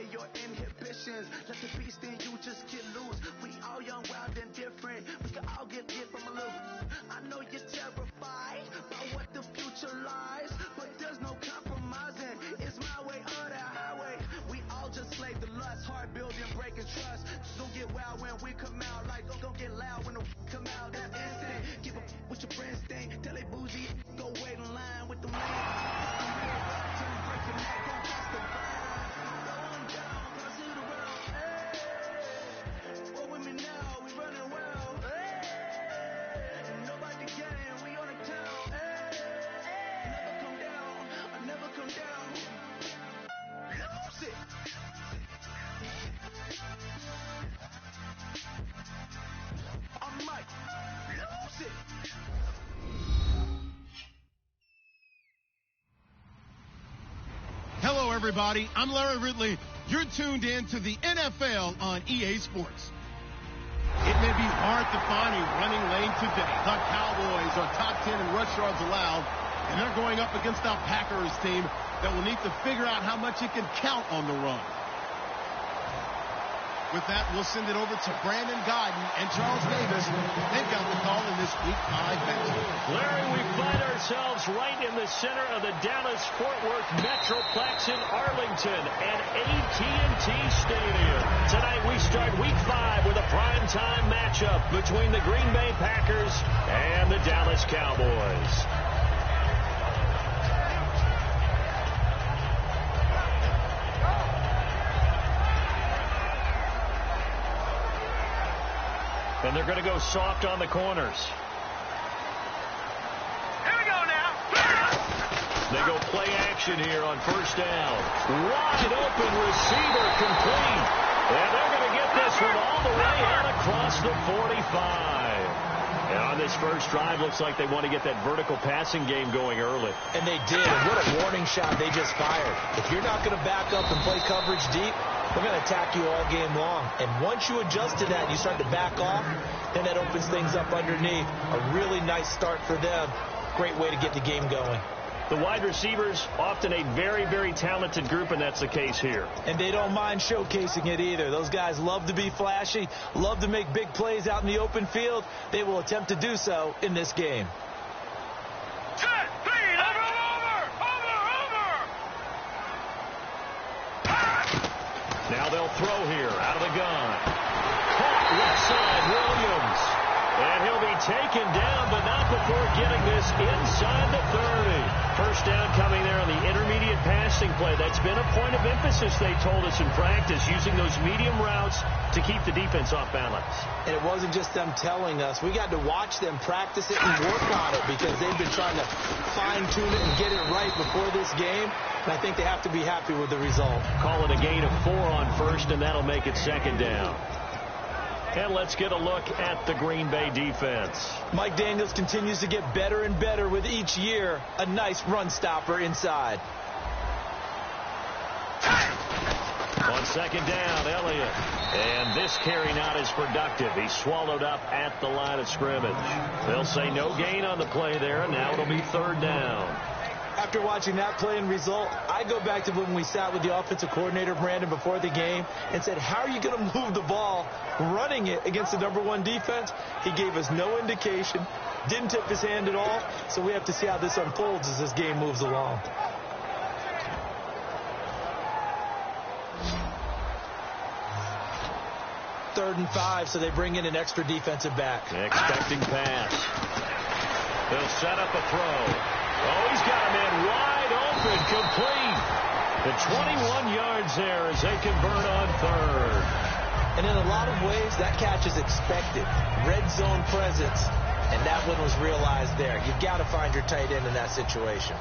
away your inhibitions. Let the beast in you just get loose. We all young, wild, and different. We can all get lit from a little. I know you're terrified by what the future lies, but there's no compromising. It's my way or the highway. We all just slave to lust, heart building, breaking trust. Don't get wild when we come out, like don't get loud when the come out. That instant, give up what your friends think. Tell they bougie, go wait in line with the man. Turn break your neck, don't touch the ground. Going down, cross to the world. Hey, what with me now? We running well. Hey, nobody getting, we on the town. Hey, never come down, I never come down. Lose it. I'm Mike. Lose it. Hello, everybody. I'm Larry Ridley. You're tuned in to the NFL on EA Sports. It may be hard to find a running lane today. The Cowboys are top 10 in rush yards allowed, and they're going up against a Packers team that will need to figure out how much it can count on the run. With that, we'll send it over to Brandon Godden and Charles Davis. They've got the call in this Week 5 matchup. Larry, we find ourselves right in the center of the Dallas-Fort Worth Metroplex in Arlington and AT&T Stadium. Tonight we start Week 5 with a primetime matchup between the Green Bay Packers and the Dallas Cowboys. And they're going to go soft on the corners. Here we go now. They go play action here on first down. Wide open receiver complete. And they're going to get this one all the way out across the 45. And on this first drive, looks like they want to get that vertical passing game going early. And they did. And what a warning shot they just fired. If you're not going to back up and play coverage deep, we're going to attack you all game long. And once you adjust to that and you start to back off, then that opens things up underneath. A really nice start for them. Great way to get the game going. The wide receivers, often a very, very talented group, and that's the case here. And they don't mind showcasing it either. Those guys love to be flashy, love to make big plays out in the open field. They will attempt to do so in this game. Set, speed, over. Now they'll throw here out of the gun. Caught left side, Williams. And he'll be taken down, but not before getting this inside the 30. First down coming there on the intermediate passing play. That's been a point of emphasis, they told us in practice, using those medium routes to keep the defense off balance. And it wasn't just them telling us. We got to watch them practice it and work on it because they've been trying to fine-tune it and get it right before this game. And I think they have to be happy with the result. Call it a gain of 4 on first, and that'll make it second down. And let's get a look at the Green Bay defense. Mike Daniels continues to get better and better with each year. A nice run stopper inside. On second down, Elliott. And this carry not as productive. He's swallowed up at the line of scrimmage. They'll say no gain on the play there, and now it'll be third down. After watching that play and result, I go back to when we sat with the offensive coordinator, Brandon, before the game and said, how are you going to move the ball running it against the #1 defense? He gave us no indication, didn't tip his hand at all, so we have to see how this unfolds as this game moves along. Third and 5, so they bring in an extra defensive back. Expecting pass. They'll set up a throw. Oh, he's got a man wide open, complete. The 21 yards there as they convert on third. And in a lot of ways, that catch is expected. Red zone presence, and that one was realized there. You've got to find your tight end in that situation.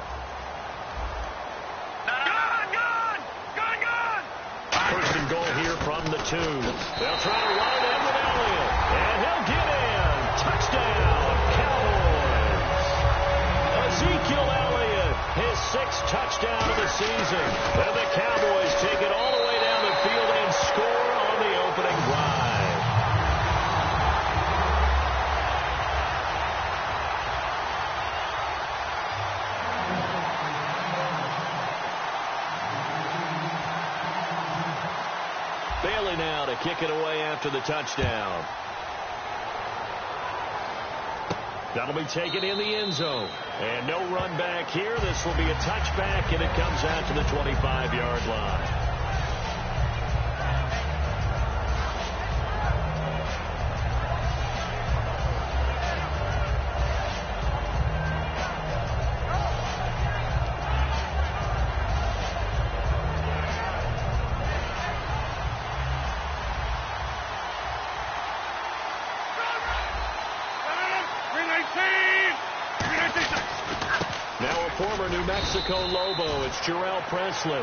First and goal here from the 2. They'll try to run it in with Elliott, and he'll get in. Touchdown, Cowboys. Ezekiel Elliott, his 6th touchdown of the season. And the Cowboys take it all the way down the field and score on the opening drive. kick it away after the touchdown. That'll be taken in the end zone. And no run back here. This will be a touchback, and it comes out to the 25-yard line. New Mexico Lobo, it's Jarrell Presley.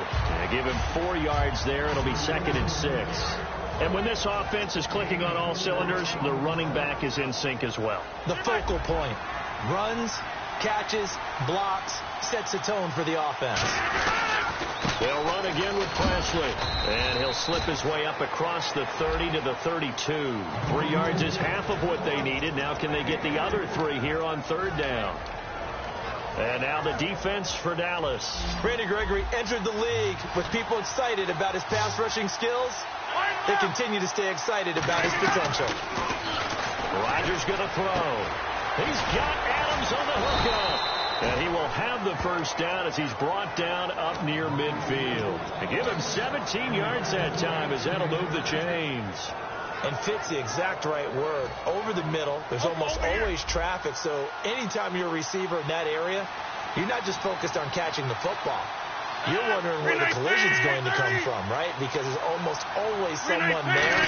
Give him 4 yards there. It'll be 2nd and 6. And when this offense is clicking on all cylinders, the running back is in sync as well. The focal point. Runs, catches, blocks, sets a tone for the offense. They'll run again with Presley. And he'll slip his way up across the 30 to the 32. 3 yards is half of what they needed. Now can they get the other 3 here on 3rd down? And now the defense for Dallas. Randy Gregory entered the league with people excited about his pass rushing skills. They continue to stay excited about his potential. Rodgers going to throw. He's got Adams on the hookup. And he will have the first down as he's brought down up near midfield. And give him 17 yards that time as that'll move the chains. And fits the exact right word. Over the middle, there's almost always traffic, so anytime you're a receiver in that area, you're not just focused on catching the football. You're wondering where the collision's going to come from, right? Because there's almost always someone there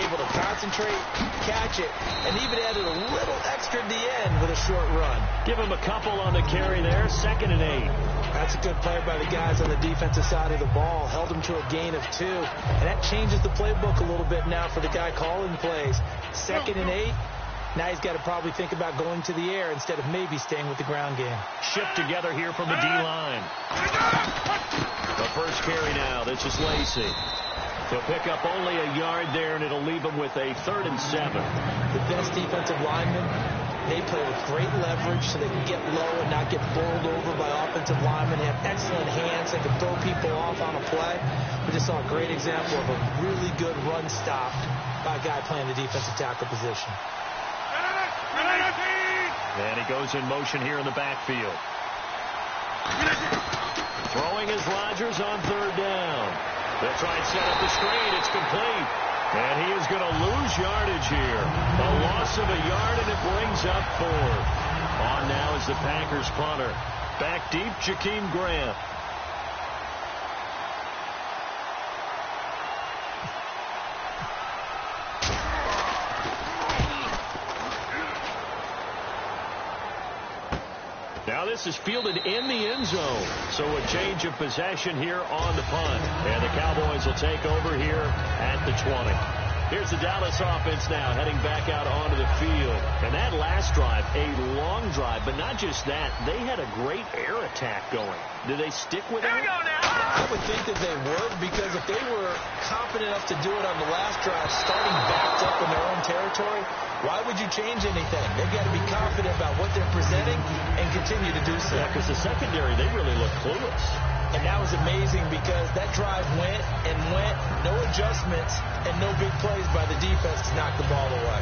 able to concentrate, catch it, and even added a little extra at the end with a short run. Give him a couple on the carry there, 2nd and 8. That's a good play by the guys on the defensive side of the ball. Held him to a gain of 2. And that changes the playbook a little bit now for the guy calling plays. 2nd and 8. Now he's got to probably think about going to the air instead of maybe staying with the ground game. Shift together here from the D-line. The first carry now. This is Lacey. He'll pick up only a yard there, and it'll leave him with a 3rd and 7. The best defensive linemen, they play with great leverage so they can get low and not get bowled over by offensive linemen. They have excellent hands. They can throw people off on a play. We just saw a great example of a really good run stop by a guy playing the defensive tackle position. And he goes in motion here in the backfield. Throwing is Rodgers on 3rd down. They'll try and set up the screen. It's complete. And he is going to lose yardage here. A loss of a yard, and it brings up 4th. On now is the Packers punter. Back deep, Jakeem Grant. Now this is fielded in the end zone. So a change of possession here on the punt. And the Cowboys will take over here at the 20. Here's the Dallas offense now heading back out onto the field. And that last drive, a long drive, but not just that. They had a great air attack going. Did they stick with it? I would think that they would, because if they were confident enough to do it on the last drive, starting backed up in their own territory, why would you change anything? They've got to be confident about what they're presenting and continue to do so. Yeah, because the secondary, they really look clueless. And that was amazing because that drive went and went, no adjustments, and no big plays by the defense to knock the ball away.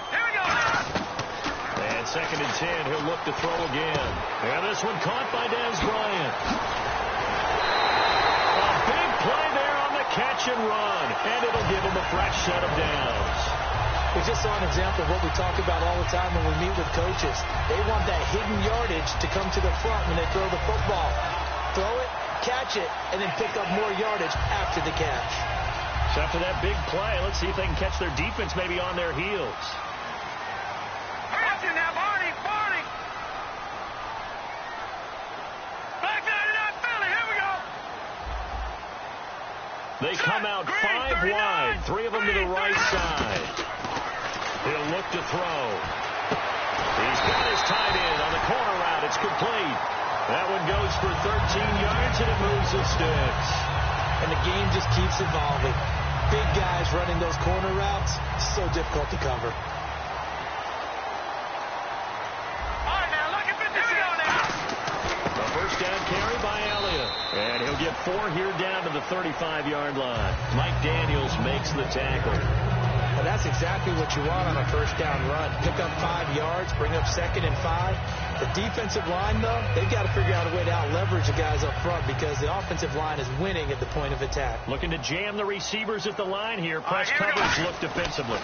Here we go. And 2nd and 10, he'll look to throw again. And this one caught by Dez Bryant. A big play there on the catch and run, and it'll give him a fresh set of downs. We just saw an example of what we talk about all the time when we meet with coaches. They want that hidden yardage to come to the front when they throw the football. Throw it, catch it, and then pick up more yardage after the catch. So after that big play, let's see if they can catch their defense maybe on their heels. Hurry up now, Barney. Back 99 Philly, here we go. They come out 5 wide, 3 of them to the right side. He'll look to throw. He's got his tight end on the corner route. It's complete. That one goes for 13 yards, and it moves the sticks. And the game just keeps evolving. Big guys running those corner routes, so difficult to cover. All right, now, look at this. Here we go now. The 4 here down to the 35-yard line. Mike Daniels makes the tackle. Well, that's exactly what you want on a first down run. Pick up 5 yards, bring up 2nd and 5. The defensive line, though, they've got to figure out a way to out-leverage the guys up front because the offensive line is winning at the point of attack. Looking to jam the receivers at the line here. Press coverage look defensively.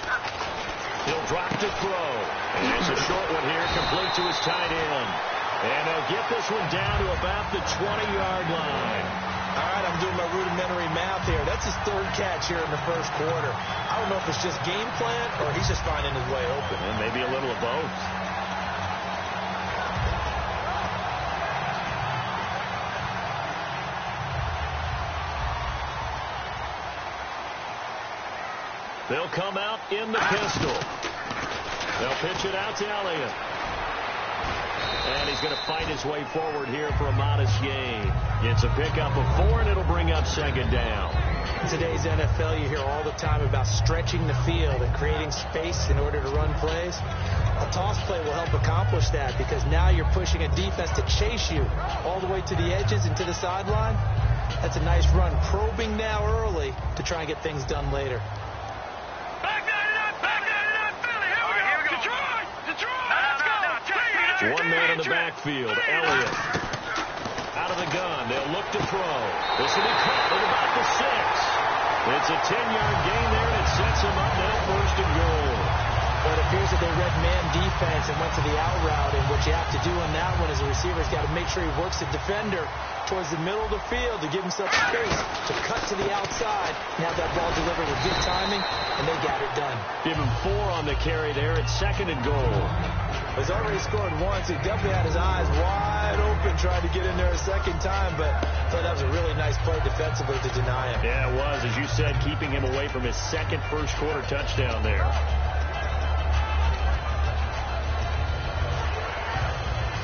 He'll drop to throw. And it's a short one here, complete to his tight end. And they'll get this one down to about the 20-yard line. All right, I'm doing my rudimentary math here. That's his 3rd catch here in the first quarter. I don't know if it's just game plan or he's just finding his way open. And maybe a little of both. They'll come out in the pistol. They'll pitch it out to Elliott. And he's going to fight his way forward here for a modest gain. It's a pickup of 4, and it'll bring up 2nd down. In today's NFL, you hear all the time about stretching the field and creating space in order to run plays. A toss play will help accomplish that because now you're pushing a defense to chase you all the way to the edges and to the sideline. That's a nice run, probing now early to try and get things done later. One man in the backfield, Elliott. Out of the gun, they'll look to throw. This will be caught at about the 6. It's a 10-yard gain there, and it sets him up now 1st and goal. Well, it appears that they read man defense and went to the out route, and what you have to do on that one as a receiver is got to make sure he works the defender towards the middle of the field to give himself space to cut to the outside and have that ball delivered with good timing, and they got it done. Give him 4 on the carry there at 2nd and goal. He's already scored once. He definitely had his eyes wide open trying to get in there a 2nd time, but I thought that was a really nice play defensively to deny him. Yeah, it was. As you said, keeping him away from his 2nd first-quarter touchdown there.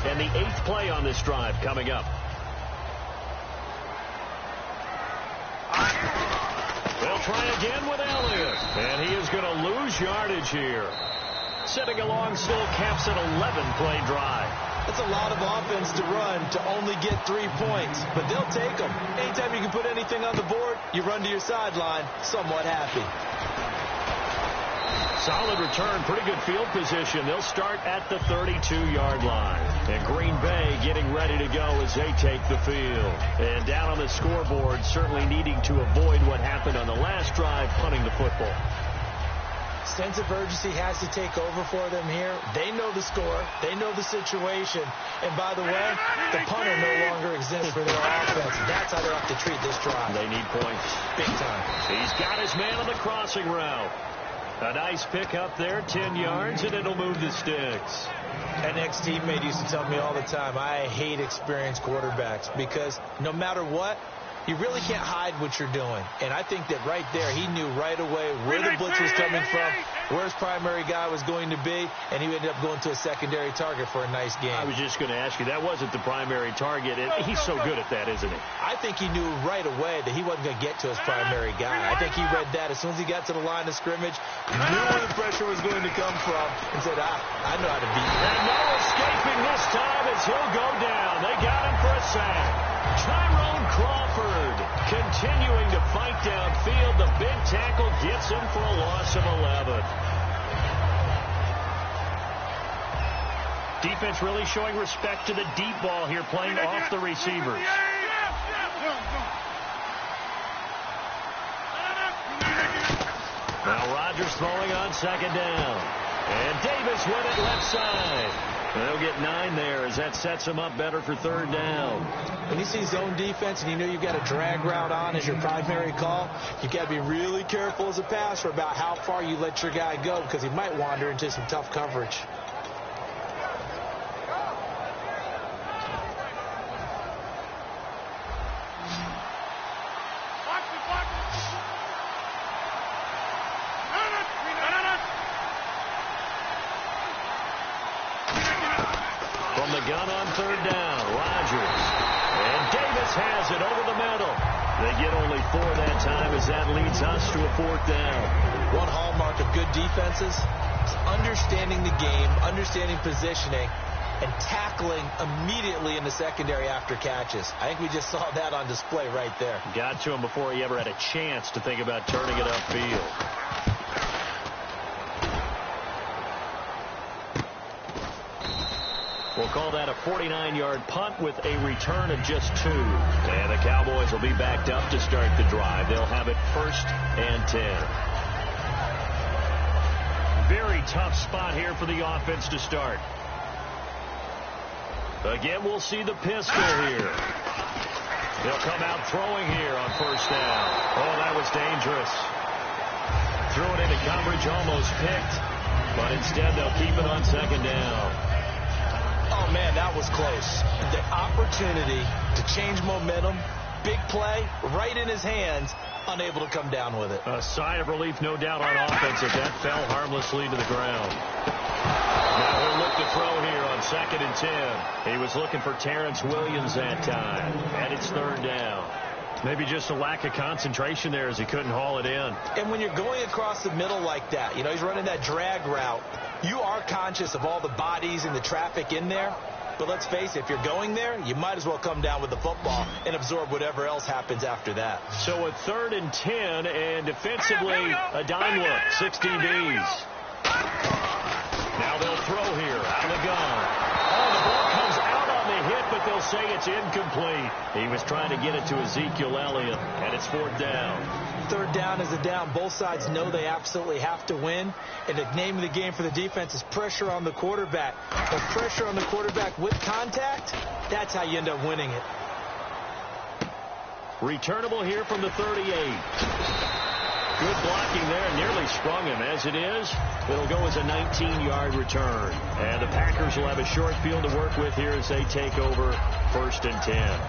And the 8th play on this drive coming up. They'll try again with Elliott, and he is going to lose yardage here. Sitting along still caps an 11-play drive. That's a lot of offense to run to only get 3 points, but they'll take them. Anytime you can put anything on the board, you run to your sideline somewhat happy. Solid return, pretty good field position. They'll start at the 32-yard line. And Green Bay getting ready to go as they take the field. And down on the scoreboard, certainly needing to avoid what happened on the last drive, punting the football. Sense of urgency has to take over for them here. They know the score. They know the situation. And by the way, the punter no longer exists for their offense. That's how they have to treat this drive. They need points. Big time. He's got his man on the crossing route. A nice pickup there, 10 yards, and it'll move the sticks. An ex-teammate used to tell me all the time, I hate experienced quarterbacks because no matter what, you really can't hide what you're doing. And I think that right there, he knew right away where the blitz was coming from, where his primary guy was going to be, and he ended up going to a secondary target for a nice game. I was just going to ask you, that wasn't the primary target. He's so good at that, isn't he? I think he knew right away that he wasn't going to get to his primary guy. I think he read that as soon as he got to the line of scrimmage, knew where the pressure was going to come from, and said, I know how to beat him. And no escaping this time as he'll go down. They got him for a sack. Tyrone Crawford continuing to fight downfield. The big tackle gets him for a loss of 11. Defense really showing respect to the deep ball here, playing off the receivers. Now Rodgers throwing on 2nd down. And Davis went it left side. They'll get 9 there as that sets him up better for 3rd down. When you see zone defense and you know you've got a drag route on as your primary call, you've got to be really careful as a passer about how far you let your guy go because he might wander into some tough coverage. Gun on 3rd down. Rodgers. And Davis has it over the middle. They get only 4 that time as that leads us to a 4th down. One hallmark of good defenses is understanding the game, understanding positioning, and tackling immediately in the secondary after catches. I think we just saw that on display right there. Got to him before he ever had a chance to think about turning it upfield. We'll call that a 49-yard punt with a return of just 2. And the Cowboys will be backed up to start the drive. They'll have it 1st and 10. Very tough spot here for the offense to start. Again, we'll see the pistol here. He'll come out throwing here on 1st down. Oh, that was dangerous. Threw it into coverage, almost picked. But instead, they'll keep it on 2nd down. Oh, man, that was close. The opportunity to change momentum, big play, right in his hands, unable to come down with it. A sigh of relief, no doubt, on offense if that fell harmlessly to the ground. Now he'll look to throw here on 2nd and 10. He was looking for Terrence Williams that time, and it's 3rd down. Maybe just a lack of concentration there as he couldn't haul it in. And when you're going across the middle like that, you know, he's running that drag route, you are conscious of all the bodies and the traffic in there. But let's face it, if you're going there, you might as well come down with the football and absorb whatever else happens after that. So a 3rd and 10, and defensively, a dime look, 60 Bs. Now they'll throw here out of the gun. Oh, the ball comes out on the hit, but they'll say it's incomplete. He was trying to get it to Ezekiel Elliott, and it's 4th down. 3rd down is a down. Both sides know they absolutely have to win. And the name of the game for the defense is pressure on the quarterback. But pressure on the quarterback with contact, that's how you end up winning it. Returnable here from the 38. Good blocking there. Nearly sprung him. As it is, it'll go as a 19-yard return. And the Packers will have a short field to work with here as they take over 1st and 10.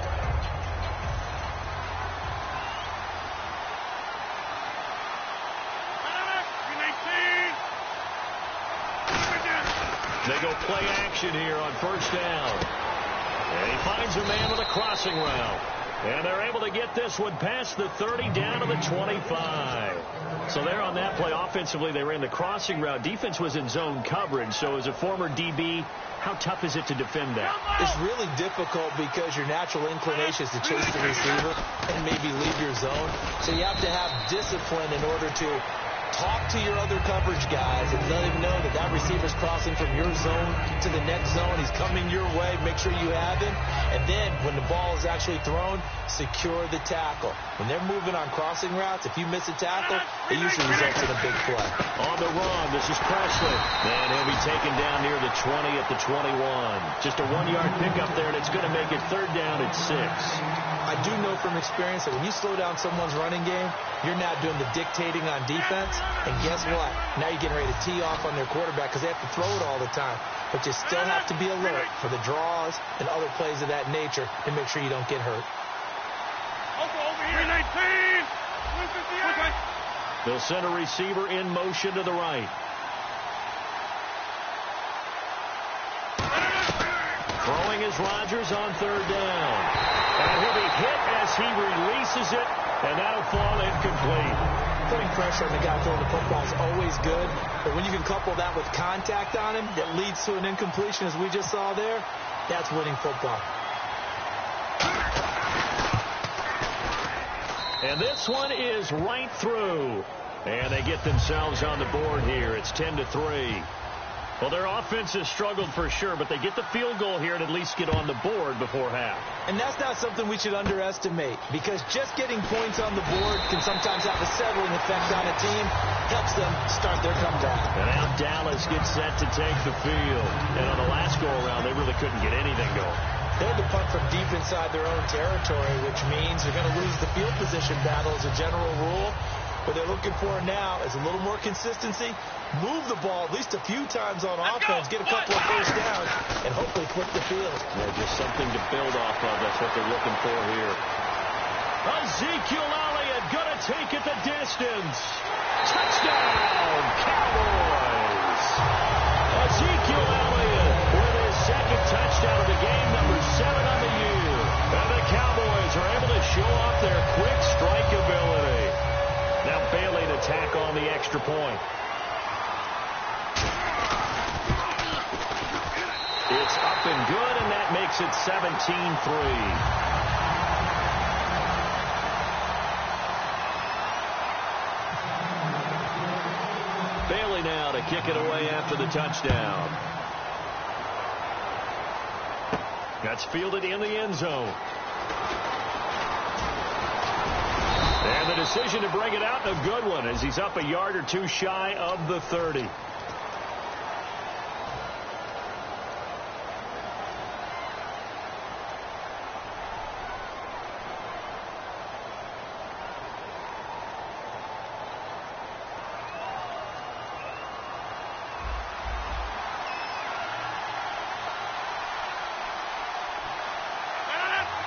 They go play action here on 1st down. And he finds a man with a crossing route. And they're able to get this one past the 30 down to the 25. So there on that play, offensively, they ran the crossing route. Defense was in zone coverage. So as a former DB, how tough is it to defend that? It's really difficult because your natural inclination is to chase the receiver and maybe leave your zone. So you have to have discipline in order to talk to your other coverage guys and let him know that that receiver's crossing from your zone to the next zone. He's coming your way. Make sure you have him. And then when the ball is actually thrown, secure the tackle. When they're moving on crossing routes, if you miss a tackle, it usually results in a big play. On the run, this is Presley. And he'll be taken down near the 20 at the 21. Just a 1-yard pickup there, and it's going to make it 3rd down at 6. I do know from experience that when you slow down someone's running game, you're not doing the dictating on defense. And guess what? Now you're getting ready to tee off on their quarterback because they have to throw it all the time. But you still have to be alert for the draws and other plays of that nature to make sure you don't get hurt. Over here. 319. They'll send a receiver in motion to the right. Throwing is Rodgers on 3rd down. And he'll be hit as he releases it, and that'll fall incomplete. Putting pressure on the guy throwing the football is always good, but when you can couple that with contact on him that leads to an incompletion, as we just saw there, that's winning football. And this one is right through. And they get themselves on the board here. It's 10-3. Well, their offense has struggled for sure, but they get the field goal here and at least get on the board before half. And that's not something we should underestimate, because just getting points on the board can sometimes have a settling effect on a team. Helps them start their comeback. And now Dallas gets set to take the field. And on the last go-around, they really couldn't get anything going. They had to punt from deep inside their own territory, which means they're going to lose the field position battle as a general rule. What they're looking for now is a little more consistency, move the ball at least a few times on offense, get a couple of 1st downs, and hopefully flip the field. Yeah, just something to build off of. That's what they're looking for here. Ezekiel Elliott going to take it the distance. Touchdown, Cowboys. Ezekiel Elliott with his 2nd touchdown of the game, number 7 on the year. And the Cowboys are able to show off their quick strike ability. Now Bailey to tack on the extra point. It's up makes it 17-3. Now to kick it away after the touchdown. That's fielded in the end zone. And the decision to bring it out, a good one, as he's up a yard or two shy of the 30.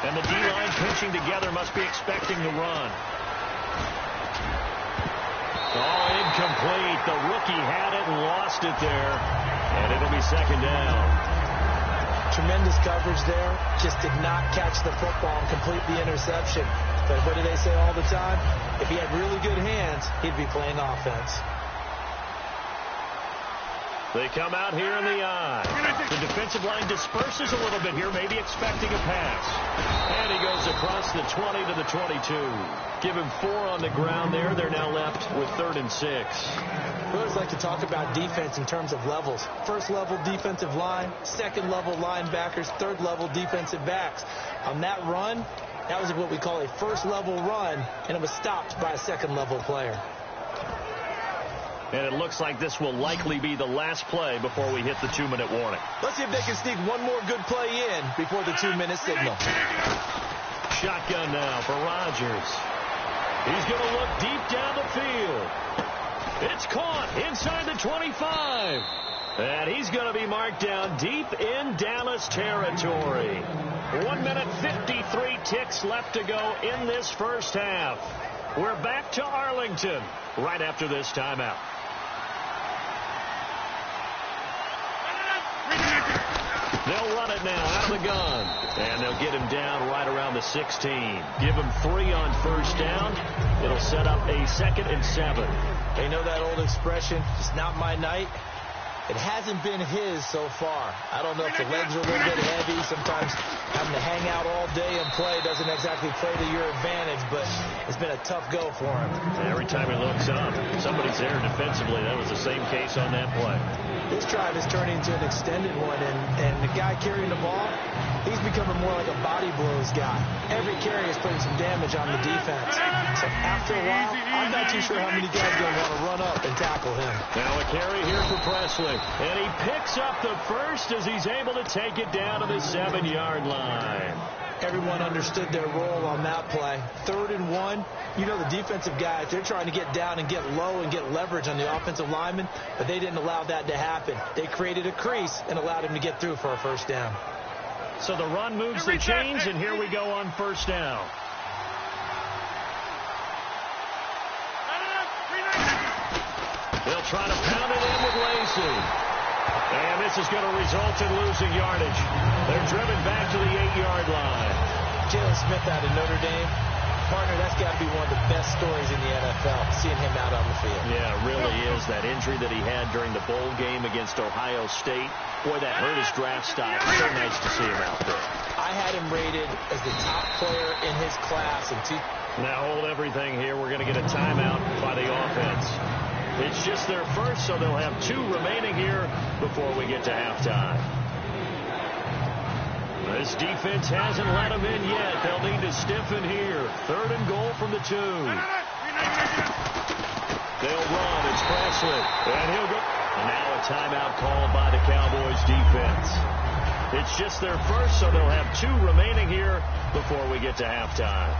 And the D-line pinching together must be expecting to run. Oh, incomplete. The rookie had it and lost it there. And it'll be second down. Tremendous coverage there. Just did not catch the football and complete the interception. But what do they say all the time? If he had really good hands, he'd be playing offense. They come out here in the eye. The defensive line disperses a little bit here, maybe expecting a pass. And he goes across the 20 to the 22. Give him 4 on the ground there. They're now left with 3rd and 6. We always like to talk about defense in terms of levels. First level defensive line, second level linebackers, third level defensive backs. On that run, that was what we call a first level run, and it was stopped by a second level player. And it looks like this will likely be the last play before we hit the 2-minute warning. Let's see if they can sneak one more good play in before the 2-minute signal. Shotgun now for Rodgers. He's going to look deep down the field. It's caught inside the 25. And he's going to be marked down deep in Dallas territory. 1 minute 53 ticks left to go in this first half. We're back to Arlington right after this timeout. They'll run it now out of the gun. And they'll get him down right around the 16. Give him 3 on first down. It'll set up a 2nd and 7. They know that old expression, it's not my night. It hasn't been his so far. I don't know if the legs are a little bit heavy. Sometimes having to hang out all day and play doesn't exactly play to your advantage, but it's been a tough go for him. Every time he looks up, somebody's there defensively. That was the same case on that play. This drive is turning into an extended one, and the guy carrying the ball, he's becoming more like a body blows guy. Every carry is putting some damage on the defense. So after a while, I'm not too sure how many guys are going to want to run up and tackle him. Now a carry here for Presley. And he picks up the first as he's able to take it down to the 7-yard line. Everyone understood their role on that play. 3rd and 1. You know the defensive guys, they're trying to get down and get low and get leverage on the offensive lineman, but they didn't allow that to happen. They created a crease and allowed him to get through for a first down. So the run moves the chains, and here we go on first down. They'll try to pound it in with Lacey. And this is going to result in losing yardage. They're driven back to the 8-yard line. Jalen Smith out of Notre Dame. Partner, that's got to be one of the best stories in the NFL, seeing him out on the field. Yeah, it really is. That injury that he had during the bowl game against Ohio State, boy, that hurt his draft stock. So nice to see him out there. I had him rated as the top player in his class. Now hold everything here. We're going to get a timeout by the offense. It's just their first, so they'll have 2 remaining here before we get to halftime. This defense hasn't let them in yet. They'll need to stiffen here. 3rd and goal from the 2. They'll run. It's Presley. And he'll go. And now a timeout called by the Cowboys defense. It's just their first, so they'll have 2 remaining here before we get to halftime.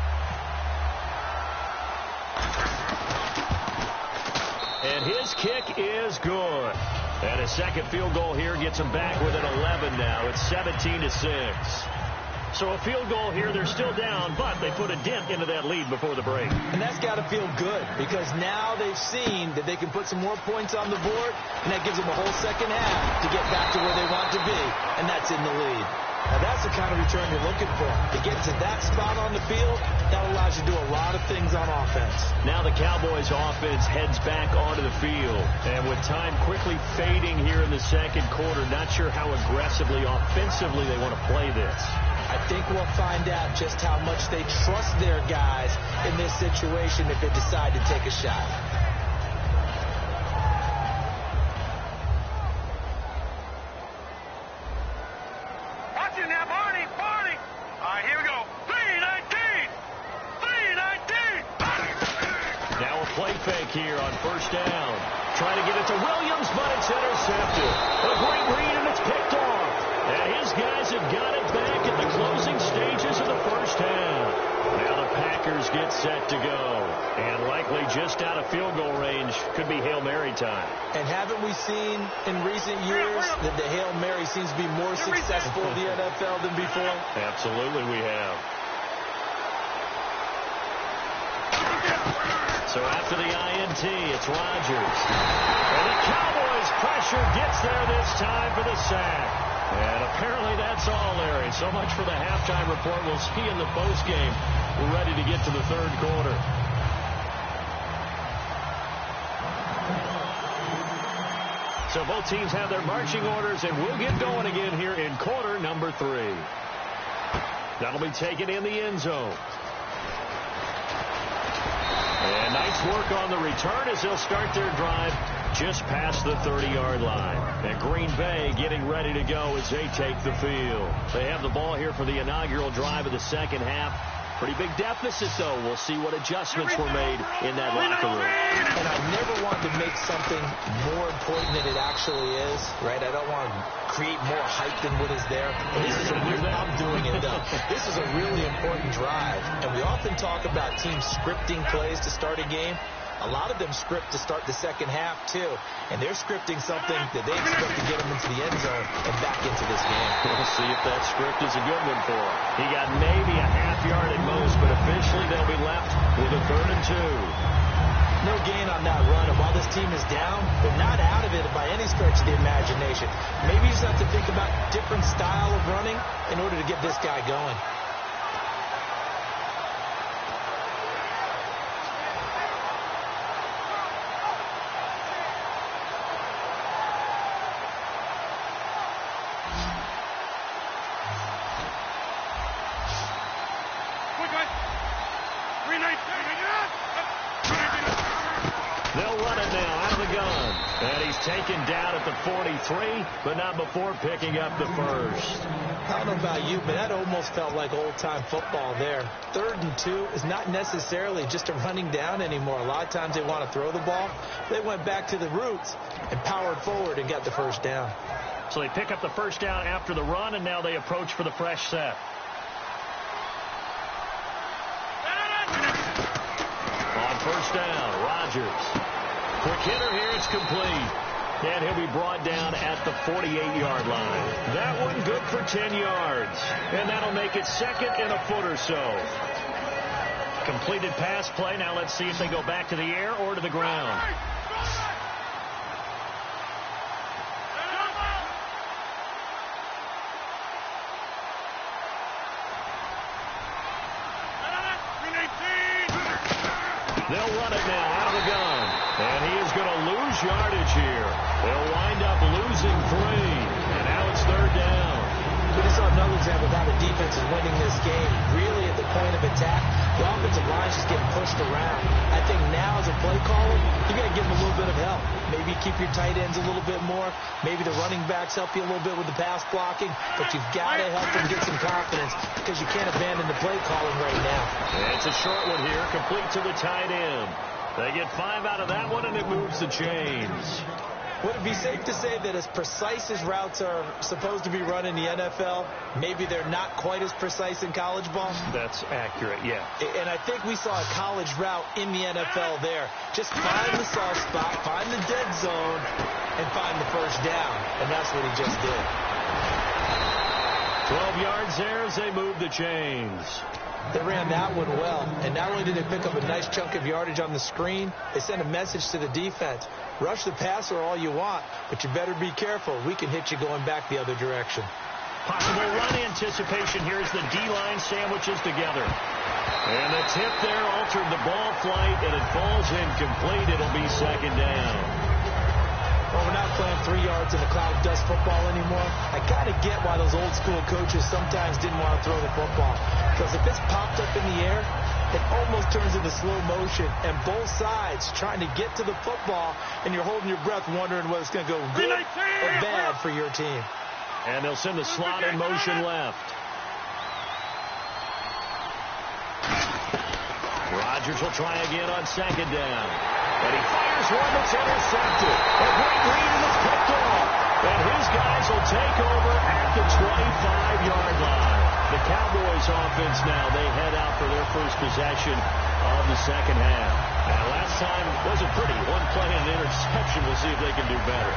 And his kick is good. And a second field goal here gets him back within 11 now. It's 17-6. So a field goal here, they're still down, but they put a dent into that lead before the break. And that's got to feel good because now they've seen that they can put some more points on the board, and that gives them a whole second half to get back to where they want to be, and that's in the lead. Now that's the kind of return you're looking for. To get to that spot on the field, that allows you to do a lot lot of things on offense. Now the Cowboys offense heads back onto the field. And with time quickly fading here in the second quarter, not sure how aggressively, offensively they want to play this. I think we'll find out just how much they trust their guys in this situation if they decide to take a shot. Watch it now, Barney. All right, here we go. 3-19. Now a play fake here on first down. Trying to get it to Williams, but it's intercepted. A great read, and it's picked off. And his guys have got it back in the closing stages of the first half. Now the Packers get set to go. And likely just out of field goal range. Could be Hail Mary time. And haven't we seen in recent years that the Hail Mary seems to be more successful in the NFL than before? Absolutely we have. So after the INT, it's Rodgers. And the Cowboys pressure gets there this time for the sack. And apparently that's all, Larry. So much for the halftime report. We'll see in the postgame. We're ready to get to the third quarter. So both teams have their marching orders, and we'll get going again here in quarter number 3. That'll be taken in the end zone. And nice work on the return as they'll start their drive just past the 30-yard line. And Green Bay getting ready to go as they take the field. They have the ball here for the inaugural drive of the second half. Pretty big deficit, though. We'll see what adjustments were made in that locker room. And I never want to make something more important than it actually is, right? I don't want to create more hype than what is there. And this is I'm doing it, though. This is a really important drive. And we often talk about teams scripting plays to start a game. A lot of them script to start the second half, too. And they're scripting something that they expect to get them into the end zone and back into this game. We'll see if that script is a good one for him. He got maybe a half yard at most, but officially they'll be left with a 3rd and 2. No gain on that run. And while this team is down, they're not out of it by any stretch of the imagination. Maybe you just have to think about different style of running in order to get this guy going. They'll run it now out of the gun. And he's taken down at the 43, but not before picking up the first. I don't know about you, but that almost felt like old-time football there. 3rd and 2 is not necessarily just a running down anymore. A lot of times they want to throw the ball. They went back to the roots and powered forward and got the first down. So they pick up the first down after the run, and now they approach for the fresh set. On first down, Rodgers. Quick hitter here, it's complete. And he'll be brought down at the 48-yard line. That one good for 10 yards. And that'll make it 2nd and a foot or so. Completed pass play. Now let's see if they go back to the air or to the ground. They'll run it now out of the gun. And he is going to lose yardage here. They'll wind up losing 3. And now it's 3rd down. We just saw another example of how the defense is winning this game. Really at the point of attack, the offensive line's just getting pushed around. I think now as a play caller, you got to give them a little bit of help. Maybe keep your tight ends a little bit more. Maybe the running backs help you a little bit with the pass blocking. But you've got to help them get some confidence because you can't abandon the play calling right now. And it's a short one here, complete to the tight end. They get 5 out of that one, and it moves the chains. Would it be safe to say that as precise as routes are supposed to be run in the NFL, maybe they're not quite as precise in college ball? That's accurate, yeah. And I think we saw a college route in the NFL there. Just find the soft spot, find the dead zone, and find the first down. And that's what he just did. 12 yards there as they move the chains. They ran that one well, and not only did they pick up a nice chunk of yardage on the screen, they sent a message to the defense. Rush the passer all you want, but you better be careful. We can hit you going back the other direction. Possible run anticipation here as the D-line sandwiches together. And the tip there altered the ball flight, and it falls incomplete. It'll be second down. Well, we're not playing 3 yards in a cloud of dust football anymore. I kind of get why those old school coaches sometimes didn't want to throw the football. Because if it's popped up in the air, it almost turns into slow motion. And both sides trying to get to the football, and you're holding your breath wondering whether it's going to go good or bad for your team. And they'll send the slot in motion left. Rodgers will try again on second down. And he fires one that's intercepted. A great read, and it's picked off. And his guys will take over at the 25-yard line. The Cowboys offense now, they head out for their first possession of the second half. Now, last time wasn't pretty. One play and an interception. We'll see if they can do better.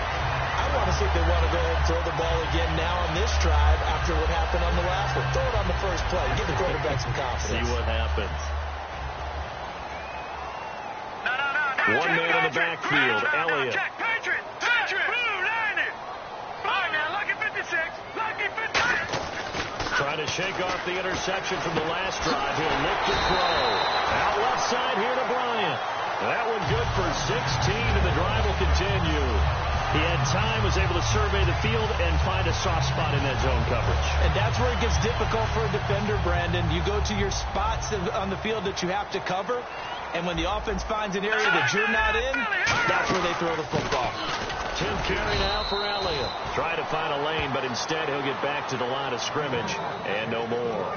I want to see if they want to go ahead and throw the ball again now on this drive after what happened on the last one. Throw it on the first play. Give the quarterback some confidence. See what happens. One man in the backfield, Elliott. Patriot! Blue 90! All right, now, lucky 56. Lucky 56. Trying to shake off the interception from the last drive. He'll look to throw. Out left side here to Bryant. That one good for 16, and the drive will continue. He had time, was able to survey the field and find a soft spot in that zone coverage. And that's where it gets difficult for a defender, Brandon. You go to your spots on the field that you have to cover, and when the offense finds an area that you're not in, that's where they throw the football. Tim carry now for Elliott. Try to find a lane, but instead he'll get back to the line of scrimmage and no more.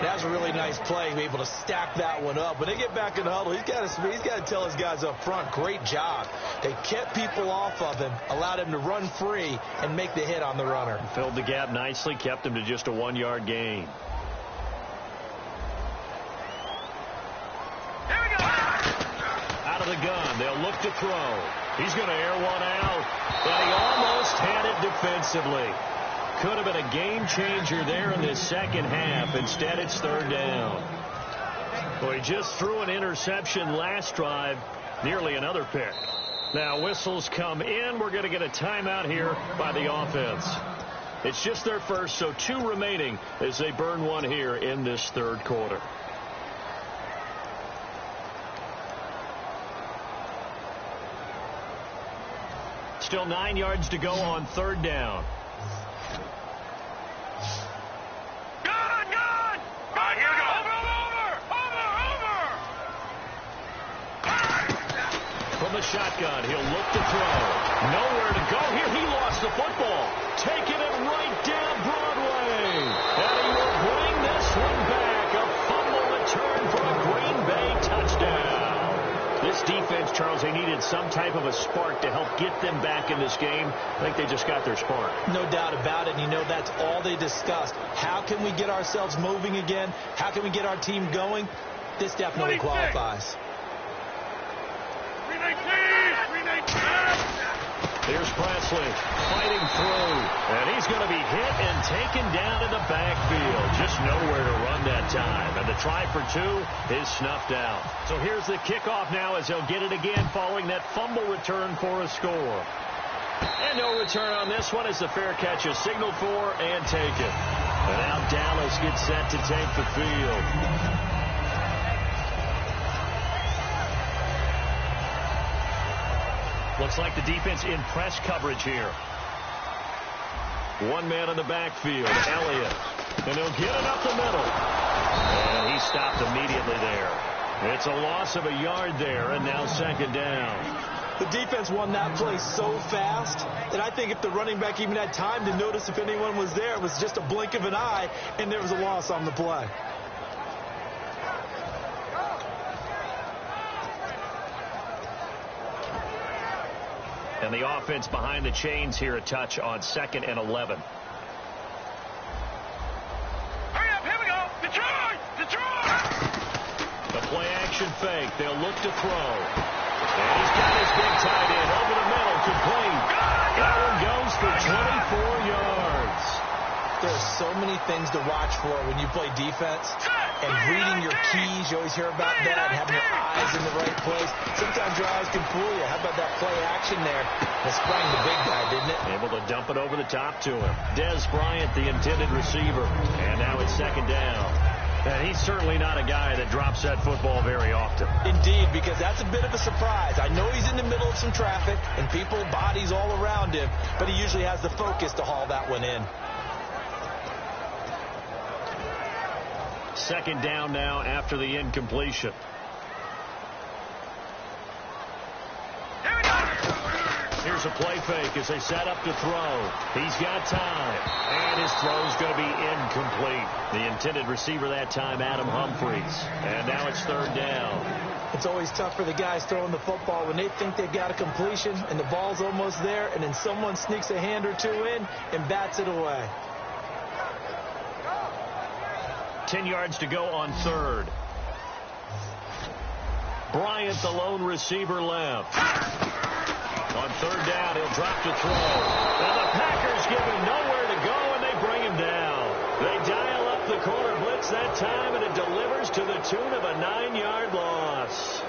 That's a really nice play, be able to stack that one up. When they get back in the huddle, he's got to tell his guys up front, great job. They kept people off of him, allowed him to run free and make the hit on the runner. Filled the gap nicely, kept him to just a 1-yard gain. Here we go. Out of the gun, they'll look to throw. He's going to air one out, but he almost had it defensively. Could have been a game changer there in this second half. Instead, it's third down. Well, he just threw an interception last drive, nearly another pick. Now, whistles come in. We're going to get a timeout here by the offense. It's just their first, so 2 remaining as they burn one here in this third quarter. Still 9 yards to go on third down. From the shotgun, he'll look to throw. Nowhere to go here. He lost the football. Taking it right down Broadway. And he will bring this one back. A fumble return for a Green Bay touchdown. This defense, Charles, they needed some type of a spark to help get them back in this game. I think they just got their spark. No doubt about it. You know, that's all they discussed. How can we get ourselves moving again? How can we get our team going? This definitely qualifies. Here's Presley fighting through, and he's going to be hit and taken down in the backfield. Just nowhere to run that time, and the try for 2 is snuffed out. So here's the kickoff now as they'll get it again following that fumble return for a score. And no return on this one as the fair catch is signaled for and taken. And now Dallas gets set to take the field. Looks like the defense in press coverage here. One man in the backfield, Elliott. And he'll get it up the middle. And he stopped immediately there. It's a loss of a yard there, and now second down. The defense won that play so fast that I think if the running back even had time to notice if anyone was there, it was just a blink of an eye, and there was a loss on the play. And the offense behind the chains here a touch on 2nd and 11. Hurry up, here we go. Detroit! The play action fake. They'll look to throw. And he's got his big tight end over the middle, complete. That one goes for 24 yards. There's so many things to watch for when you play defense. and reading your keys. You always hear about that, having your eyes in the right place. Sometimes your eyes can fool you. How about that play action there? That sprang the big guy, didn't it? Able to dump it over the top to him. Dez Bryant, the intended receiver. And now it's second down. And he's certainly not a guy that drops that football very often. Indeed, because that's a bit of a surprise. I know he's in the middle of some traffic and people, bodies all around him, but he usually has the focus to haul that one in. Second down now after the incompletion. Here's a play fake as they set up to throw. He's got time. And his throw's going to be incomplete. The intended receiver that time, Adam Humphries. And now it's third down. It's always tough for the guys throwing the football when they think they've got a completion and the ball's almost there, and then someone sneaks a hand or two in and bats it away. 10 yards to go on third. Bryant, the lone receiver, left. On third down, he'll drop to throw. And the Packers give him nowhere to go, and they bring him down. They dial up the corner blitz that time, and it delivers to the tune of a 9-yard loss.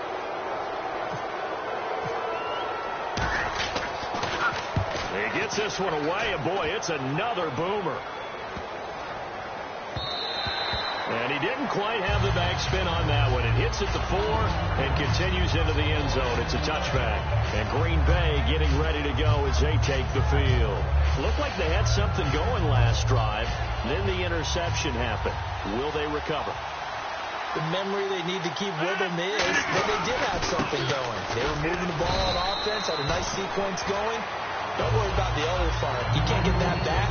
He gets this one away, and boy, it's another boomer. And he didn't quite have the backspin on that one. It hits at the 4 and continues into the end zone. It's a touchback. And Green Bay getting ready to go as they take the field. Looked like they had something going last drive. Then the interception happened. Will they recover? The memory they need to keep with them is that they did have something going. They were moving the ball on offense, had a nice sequence going. Don't worry about the other part. You can't get that back.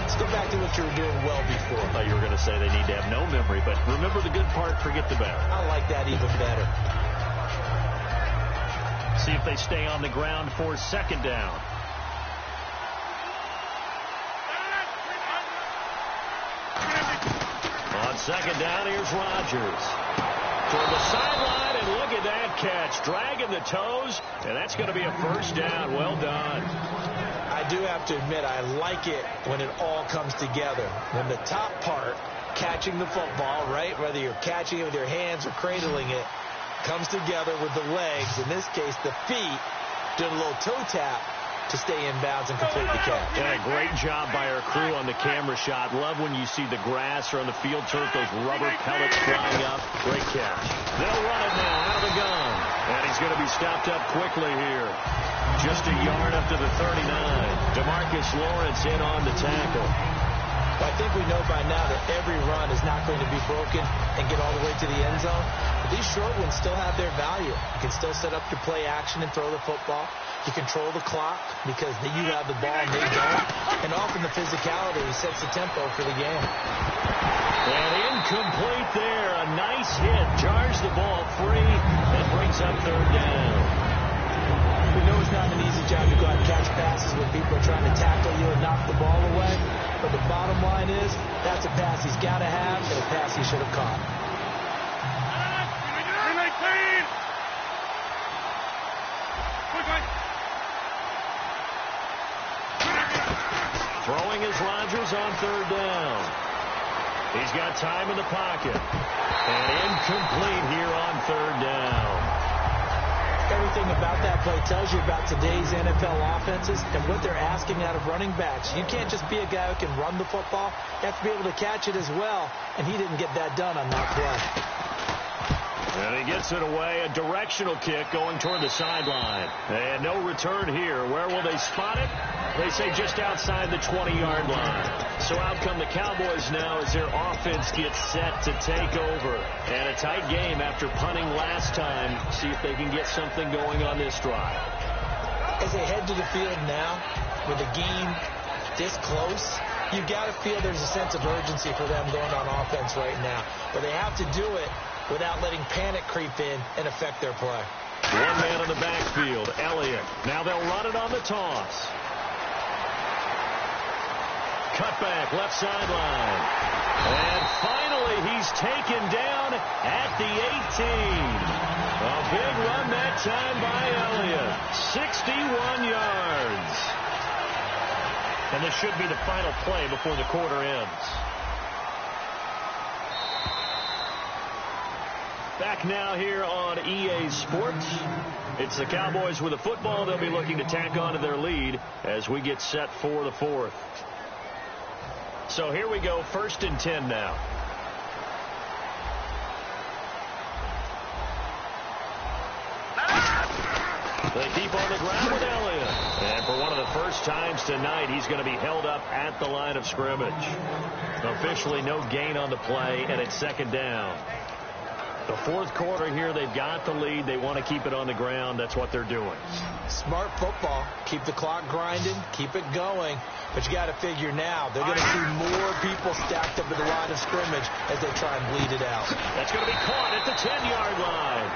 Let's go back to what you were doing well before. I thought you were going to say they need to have no memory, but remember the good part, forget the bad. I like that even better. See if they stay on the ground for second down. On second down, here's Rodgers. Toward the sideline, and look at that catch. Dragging the toes, and that's going to be a first down. Well done. I do have to admit, I like it when it all comes together. When the top part, catching the football, right, whether you're catching it with your hands or cradling it, comes together with the legs, in this case the feet, doing a little toe tap to stay in bounds and complete the catch. And a great job by our crew on the camera shot. Love when you see the grass or on the field turf, those rubber pellets flying up. Great catch. They'll run it now out of the gun. And he's going to be stopped up quickly here. Just a yard up to the 39. DeMarcus Lawrence in on the tackle. Well, I think we know by now that every run is not going to be broken and get all the way to the end zone. But these short ones still have their value. You can still set up your play action and throw the football. You control the clock because you have the ball and they don't. And often the physicality sets the tempo for the game. And incomplete there. A nice hit. Jars the ball free and brings up third down. We know it's not an easy job to go out and catch passes when people are trying to tackle you and knock the ball away. But the bottom line is, that's a pass he's got to have and a pass he should have caught. Throwing is Rodgers on third down. He's got time in the pocket. And incomplete here on third down. Everything about that play tells you about today's NFL offenses and what they're asking out of running backs. You can't just be a guy who can run the football. You have to be able to catch it as well, and he didn't get that done on that play. And he gets it away, a directional kick going toward the sideline. And no return here. Where will they spot it? They say just outside the 20-yard line. So out come the Cowboys now as their offense gets set to take over. And a tight game after punting last time. See if they can get something going on this drive. As they head to the field now, with the game this close, you've got to feel there's a sense of urgency for them going on offense right now. But they have to do it without letting panic creep in and affect their play. One man in the backfield, Elliott. Now they'll run it on the toss. Cutback, left sideline. And finally, he's taken down at the 18. A big run that time by Elliott. 61 yards. And this should be the final play before the quarter ends. Back now here on EA Sports. It's the Cowboys with the football. They'll be looking to tack on to their lead as we get set for the fourth. So here we go, 1st and 10 now. They keep on the ground with Elliott. And for one of the first times tonight, he's going to be held up at the line of scrimmage. Officially no gain on the play, and it's 2nd down. The fourth quarter here, they've got the lead. They want to keep it on the ground. That's what they're doing. Smart football. Keep the clock grinding. Keep it going. But you got to figure now, they're going to see more people stacked up at the line of scrimmage as they try and bleed it out. That's going to be caught at the 10-yard line.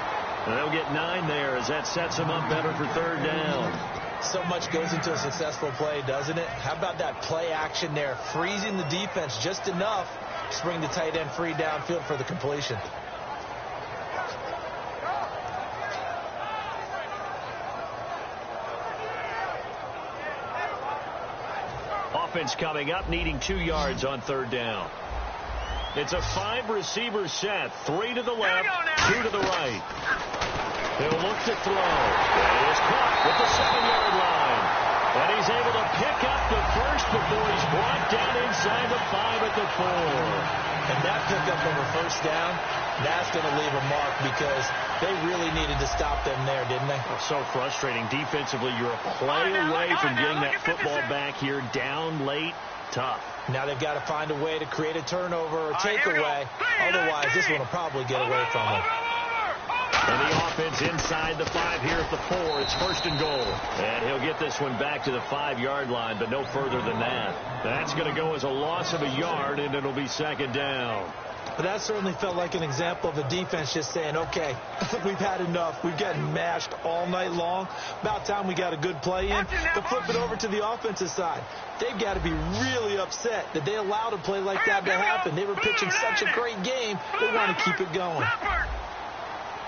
And they'll get 9 there as that sets them up better for 3rd down. So much goes into a successful play, doesn't it? How about that play action there? Freezing the defense just enough to bring the tight end free downfield for the completion. Offense coming up, needing 2 yards on 3rd down. It's a 5-receiver set. 3 to the left, 2 to the right. He'll look to throw. And he is caught with the 7-yard line. And he's able to pick up the first before he's brought down inside the 5 at the 4. And that pickup of a 1st down, that's going to leave a mark because they really needed to stop them there, didn't they? So frustrating. Defensively, you're a play away from getting that football back here. Down late, tough. Now they've got to find a way to create a turnover or takeaway. Otherwise, this one will probably get away from them. And the offense inside the 5 here at the 4. It's 1st and goal. And he'll get this one back to the 5-yard line, but no further than that. That's going to go as a loss of a yard, and it'll be 2nd down. But that certainly felt like an example of a defense just saying, okay, we've had enough. We've gotten mashed all night long. About time we got a good play in. But flip it over to the offensive side. They've got to be really upset that they allowed a play like that to happen. They were pitching such a great game. They want to keep it going.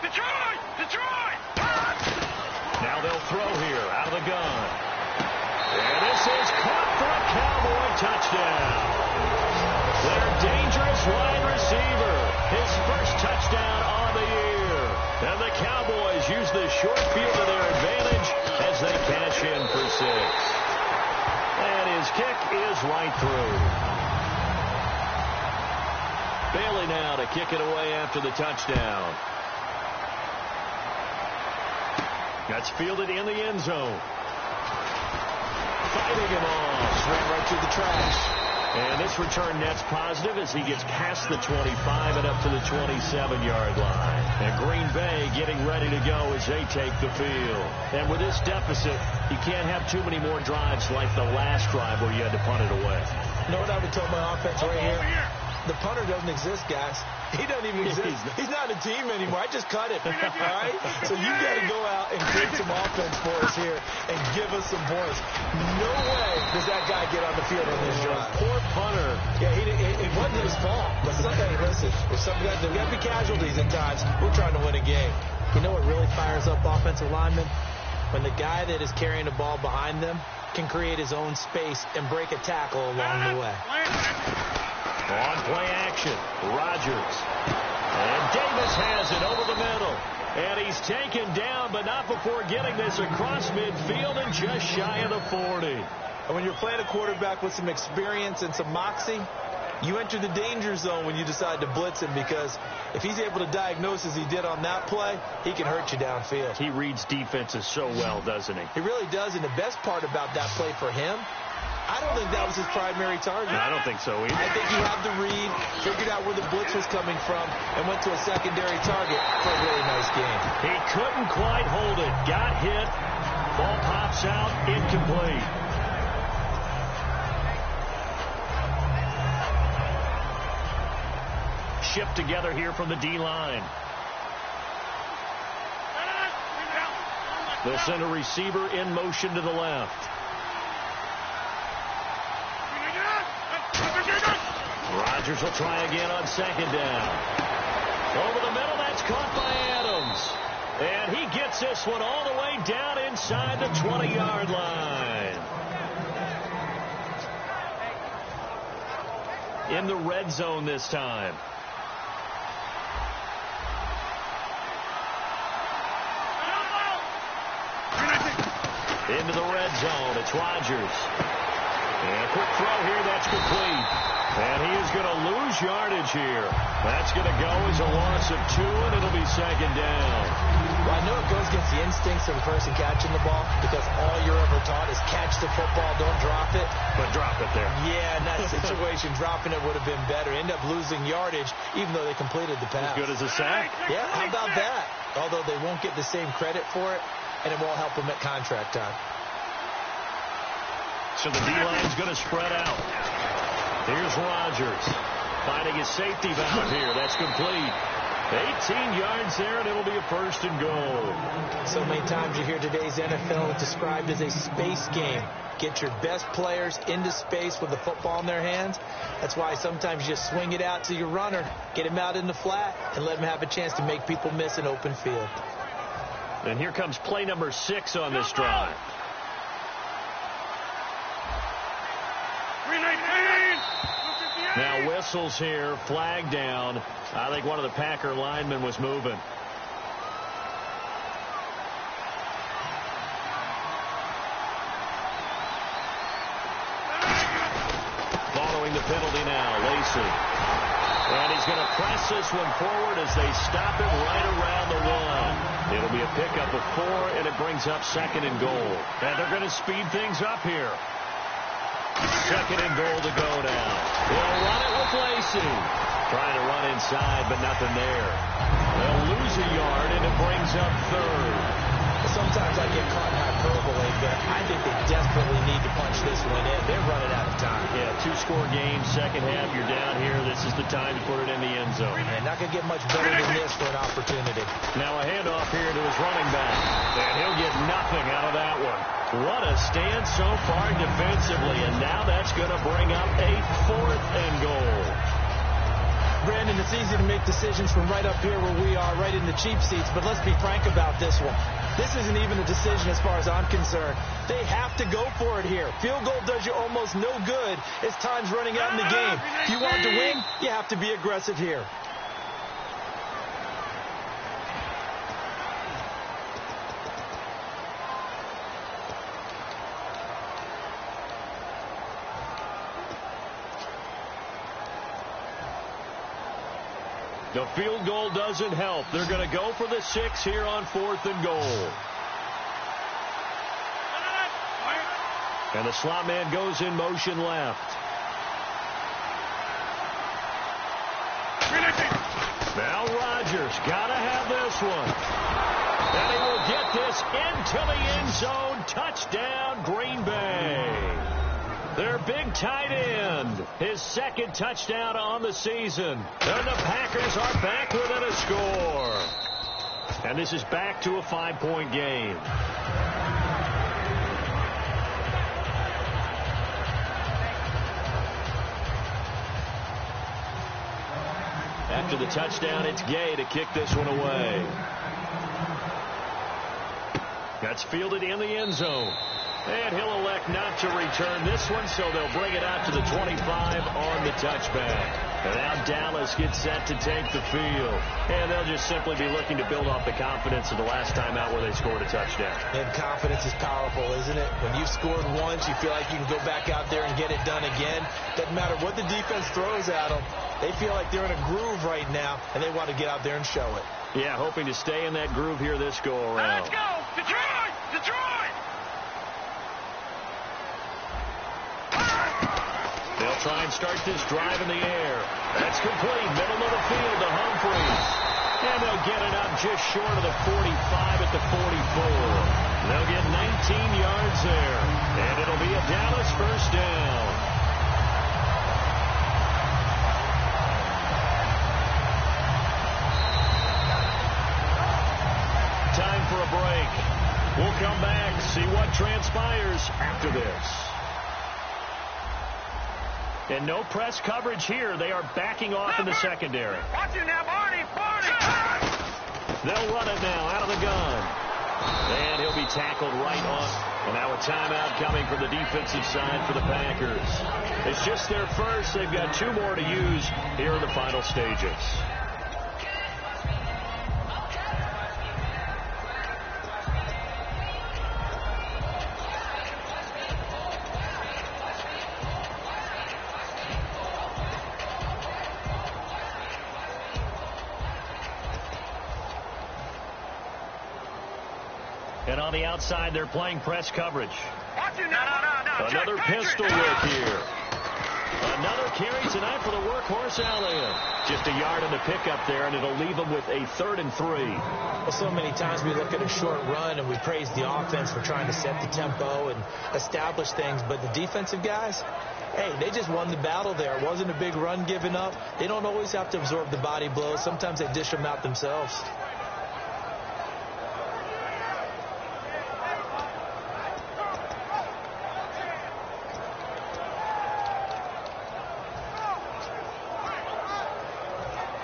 Detroit! Now they'll throw here out of the gun. And this is caught for a Cowboy touchdown. Their dangerous wide receiver. His first touchdown on the year. And the Cowboys use the short field to their advantage as they cash in for 6. And his kick is right through. Bailey now to kick it away after the touchdown. That's fielded in the end zone. Fighting him off. Just ran right through the trash. And this return net's positive as he gets past the 25 and up to the 27-yard line. And Green Bay getting ready to go as they take the field. And with this deficit, you can't have too many more drives like the last drive where you had to punt it away. You know what I would tell my offense right here? The punter doesn't exist, guys. He doesn't even exist. He's not a team anymore. I just cut him. All right? So you got to go out and create some offense for us here and give us some points. No way does that guy get on the field on this drive. Poor punter. Yeah, it wasn't his fault. But hey, listen, there's some guys, there got to be casualties at times. We're trying to win a game. You know what really fires up offensive linemen? When the guy that is carrying the ball behind them can create his own space and break a tackle along the way. On play action, Rodgers. And Davis has it over the middle. And he's taken down, but not before getting this across midfield and just shy of the 40. And when you're playing a quarterback with some experience and some moxie, you enter the danger zone when you decide to blitz him, because if he's able to diagnose as he did on that play, he can hurt you downfield. He reads defenses so well, doesn't he? He really does, and the best part about that play for him, I don't think that was his primary target. I don't think so either. I think he had the read, figured out where the blitz was coming from, and went to a secondary target for a really nice game. He couldn't quite hold it. Got hit. Ball pops out. Incomplete. Shipped together here from the D-line. They'll send a receiver in motion to the left. Rodgers will try again on 2nd down. Over the middle, that's caught by Adams. And he gets this one all the way down inside the 20-yard line. In the red zone this time. into the red zone. It's Rodgers. And a quick throw here. That's complete. And he is going to lose yardage here. That's going to go as a loss of 2, and it'll be second down. Well, I know it goes against the instincts of the person catching the ball because all you're ever taught is catch the football, don't drop it. But drop it there. Yeah, in that situation, dropping it would have been better. End up losing yardage, even though they completed the pass. As good as a sack. Yeah, how about that? Although they won't get the same credit for it, and it won't help them at contract time. So the D-line's going to spread out. Here's Rodgers finding his safety valve here. That's complete. 18 yards there, and it'll be a first and goal. So many times you hear today's NFL described as a space game. Get your best players into space with the football in their hands. That's why sometimes you just swing it out to your runner, get him out in the flat, and let him have a chance to make people miss an open field. And here comes play number 6 on this drive. Now whistles here, flag down. I think one of the Packer linemen was moving. Following the penalty now, Lacey. And he's going to press this one forward as they stop it right around the 1. It'll be a pickup of 4, and it brings up second and goal. And they're going to speed things up here. Second and goal to go now. They'll run it with Lacey. Trying to run inside, but nothing there. They'll lose a yard, and it brings up 3rd. Sometimes I get caught in hyperbole, but I think they desperately need to punch this one in. They're running out of time. Yeah, 2-score game, second half, you're down here. This is the time to put it in the end zone. And not going to get much better than this for an opportunity. Now a handoff here to his running back. And he'll get nothing out of that one. What a stand so far defensively, and now that's going to bring up a 4th and goal. Brandon, it's easy to make decisions from right up here where we are, right in the cheap seats, but let's be frank about this one. This isn't even a decision as far as I'm concerned. They have to go for it here. Field goal does you almost no good as time's running out in the game. If you want to win, you have to be aggressive here. The field goal doesn't help. They're going to go for the 6 here on 4th and goal. And the slot man goes in motion left. Now Rodgers got to have this one. And he will get this into the end zone. Touchdown, Green Bay. Their big tight end, his 2nd touchdown on the season. And the Packers are back within a score. And this is back to a 5-point game. After the touchdown, it's Gay to kick this one away. That's fielded in the end zone. And he'll elect not to return this one, so they'll bring it out to the 25 on the touchback. And now Dallas gets set to take the field. And they'll just simply be looking to build off the confidence of the last time out where they scored a touchdown. And confidence is powerful, isn't it? When you've scored once, you feel like you can go back out there and get it done again. Doesn't matter what the defense throws at them. They feel like they're in a groove right now, and they want to get out there and show it. Yeah, hoping to stay in that groove here this go-around. Let's go! Detroit! Detroit! They'll try and start this drive in the air. That's complete. Middle of the field to Humphries. And they'll get it up just short of the 45 at the 44. They'll get 19 yards there. And it'll be a Dallas first down. Time for a break. We'll come back, see what transpires after this. And no press coverage here. They are backing off in the secondary. Watch it now, Barney! Barney! They'll run it now out of the gun. And he'll be tackled right on. And now a timeout coming from the defensive side for the Packers. It's just their first. They've got 2 more to use here in the final stages. And on the outside, they're playing press coverage. No. Another pistol whip here. Another carry tonight for the workhorse Allen. Just a yard on the pickup there, and it'll leave them with a 3rd and 3. Well, so many times we look at a short run and we praise the offense for trying to set the tempo and establish things, but the defensive guys, hey, they just won the battle there. It wasn't a big run given up. They don't always have to absorb the body blows. Sometimes they dish them out themselves.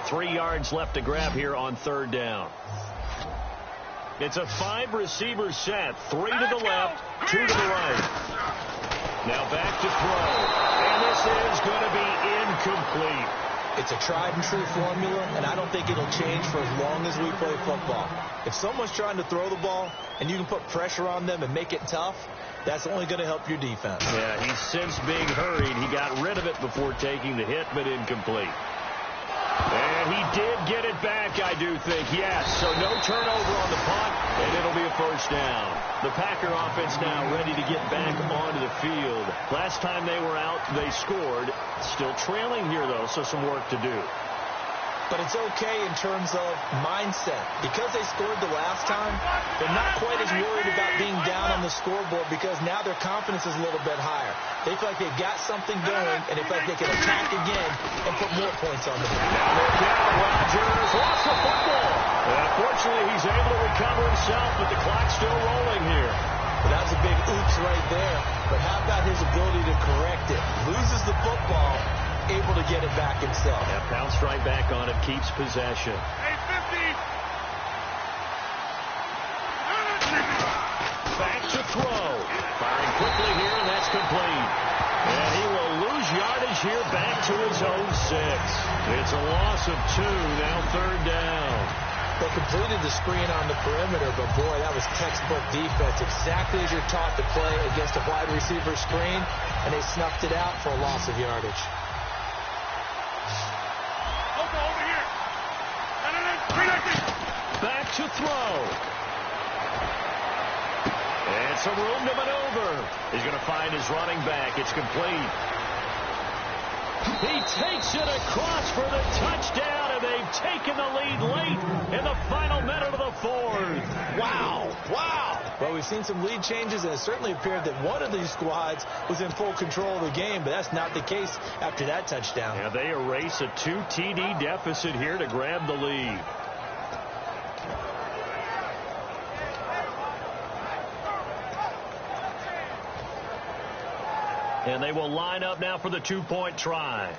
Three yards left to grab here on 3rd down. It's a 5-receiver set. 3 to the left, 2 to the right. Now back to throw. And this is going to be incomplete. It's a tried and true formula, and I don't think it'll change for as long as we play football. If someone's trying to throw the ball and you can put pressure on them and make it tough, that's only going to help your defense. Yeah, he's since being hurried. He got rid of it before taking the hit, but incomplete. And he did get it back, I do think. Yes, so no turnover on the punt, and it'll be a 1st down. The Packer offense now ready to get back onto the field. Last time they were out, they scored. Still trailing here, though, so some work to do. But it's okay in terms of mindset. Because they scored the last time, they're not quite as worried about being down on the scoreboard because now their confidence is a little bit higher. They feel like they've got something going, and they feel like they can attack again and put more points on the board. Now look out, Rodgers lost the football. Fortunately, he's able to recover himself, but the clock's still rolling here. Well, that was a big oops right there. But how about his ability to correct it? Loses the football, able to get it back himself. Yeah, bounced right back on it, keeps possession. Back to throw. Firing quickly here, and that's complete. And he will lose yardage here back to his own 6. It's a loss of 2, now 3rd down. They completed the screen on the perimeter, but boy, that was textbook defense. Exactly as you're taught to play against a wide receiver screen, and they snuffed it out for a loss of yardage. Back to throw. And some room to maneuver. He's going to find his running back. It's complete. He takes it across for the touchdown, and they've taken the lead late in the final minute of the 4th. Wow. Well, we've seen some lead changes, and it certainly appeared that one of these squads was in full control of the game, but that's not the case after that touchdown. Yeah, they erase a 2 TD deficit here to grab the lead. And they will line up now for the 2-point try.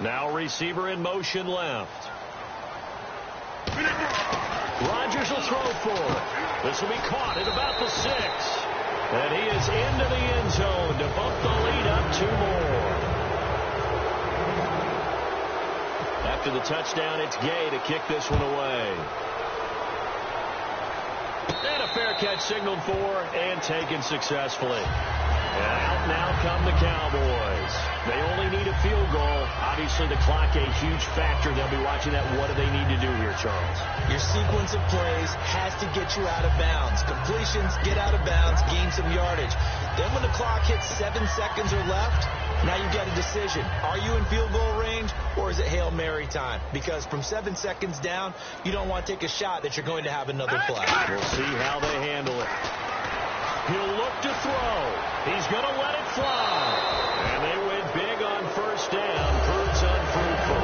Now receiver in motion left. Rodgers will throw for it. This will be caught at about the 6. And he is into the end zone to bump the lead up 2 more. After the touchdown, it's Gay to kick this one away. And a fair catch signaled for and taken successfully. And out now come the Cowboys. They only need a field goal. Obviously, the clock a huge factor. They'll be watching that. What do they need to do here, Charles? Your sequence of plays has to get you out of bounds. Completions, get out of bounds, gain some yardage. Then when the clock hits 7 seconds or left, now you've got a decision. Are you in field goal range, or is it Hail Mary time? Because from 7 seconds down, you don't want to take a shot that you're going to have another play. We'll see how they handle it. He'll look to throw. He's going to let it fly. And they went big on 1st down. Proves unfruitful.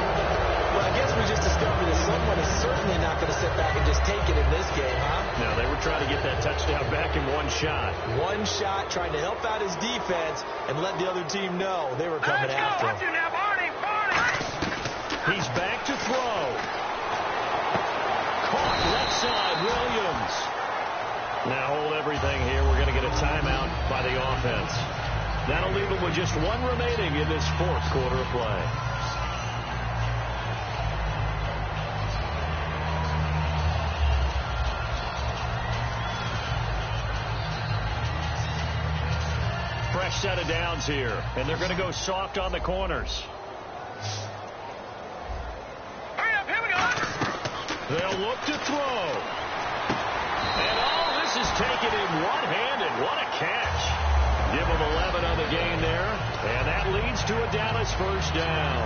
Well, I guess we just discovered that someone is certainly not going to sit back and just take it in this game, huh? No, they were trying to get that touchdown back in one shot. One shot, trying to help out his defense and let the other team know they were coming after him. He's back to throw. Caught left side, Williams. Now hold everything here. We're going to get a timeout by the offense. That'll leave them with just 1 remaining in this 4th quarter of play. Fresh set of downs here, and they're going to go soft on the corners. Hurry up, hit They'll look to throw. And this is taken in one-handed. What a catch. Give them 11 on the game there. And that leads to a Dallas first down.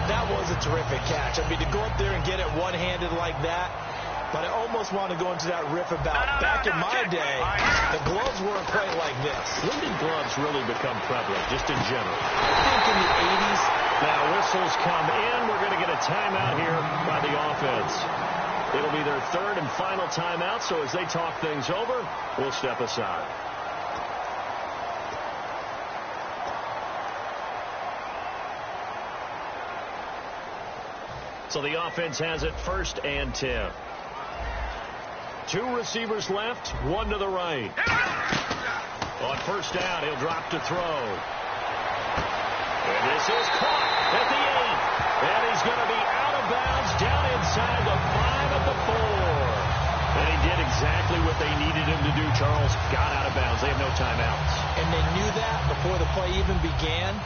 That was a terrific catch. I mean, to go up there and get it one-handed like that, but I almost want to go into that riff about back in my day, the gloves weren't quite like this. When did gloves really become prevalent, just in general? I think in the 80s. Now whistles come in. We're going to get a timeout here by the offense. It'll be their third and final timeout, so as they talk things over, we'll step aside. So the offense has it first and 10. 2 receivers left, 1 to the right. On first down, he'll drop to throw. And this is caught at the 8. And he's going to be out of bounds down inside the 5 at the 4. And he did exactly what they needed him to do, Charles. Got out of bounds. They have no timeouts. And they knew that before the play even began.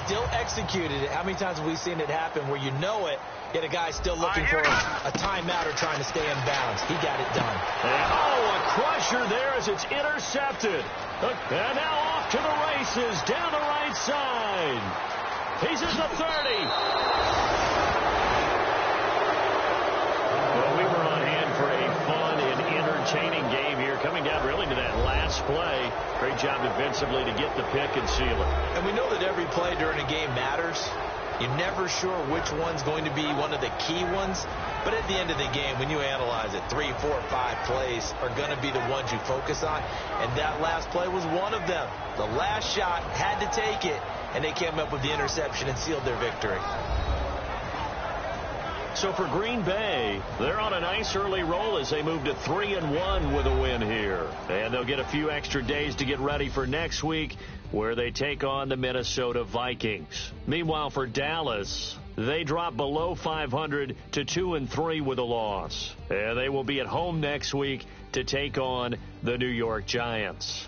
Still executed it. How many times have we seen it happen where you know it, yet a guy still looking for a timeout or trying to stay in bounds? He got it done. And, a crusher there as it's intercepted. And now off to the races down the right side. He's at the 30. Well, we were on hand for a fun and entertaining game here, coming down really to that last play. Great job defensively to get the pick and seal it. And we know that every play during a game matters. You're never sure which one's going to be one of the key ones. But at the end of the game, when you analyze it, 3, 4, 5 plays are going to be the ones you focus on. And that last play was one of them. The last shot had to take it, and they came up with the interception and sealed their victory. So for Green Bay, they're on a nice early roll as they move to 3-1 with a win here. And they'll get a few extra days to get ready for next week, where they take on the Minnesota Vikings. Meanwhile, for Dallas, they drop below 500 to 2-3 with a loss. And they will be at home next week to take on the New York Giants.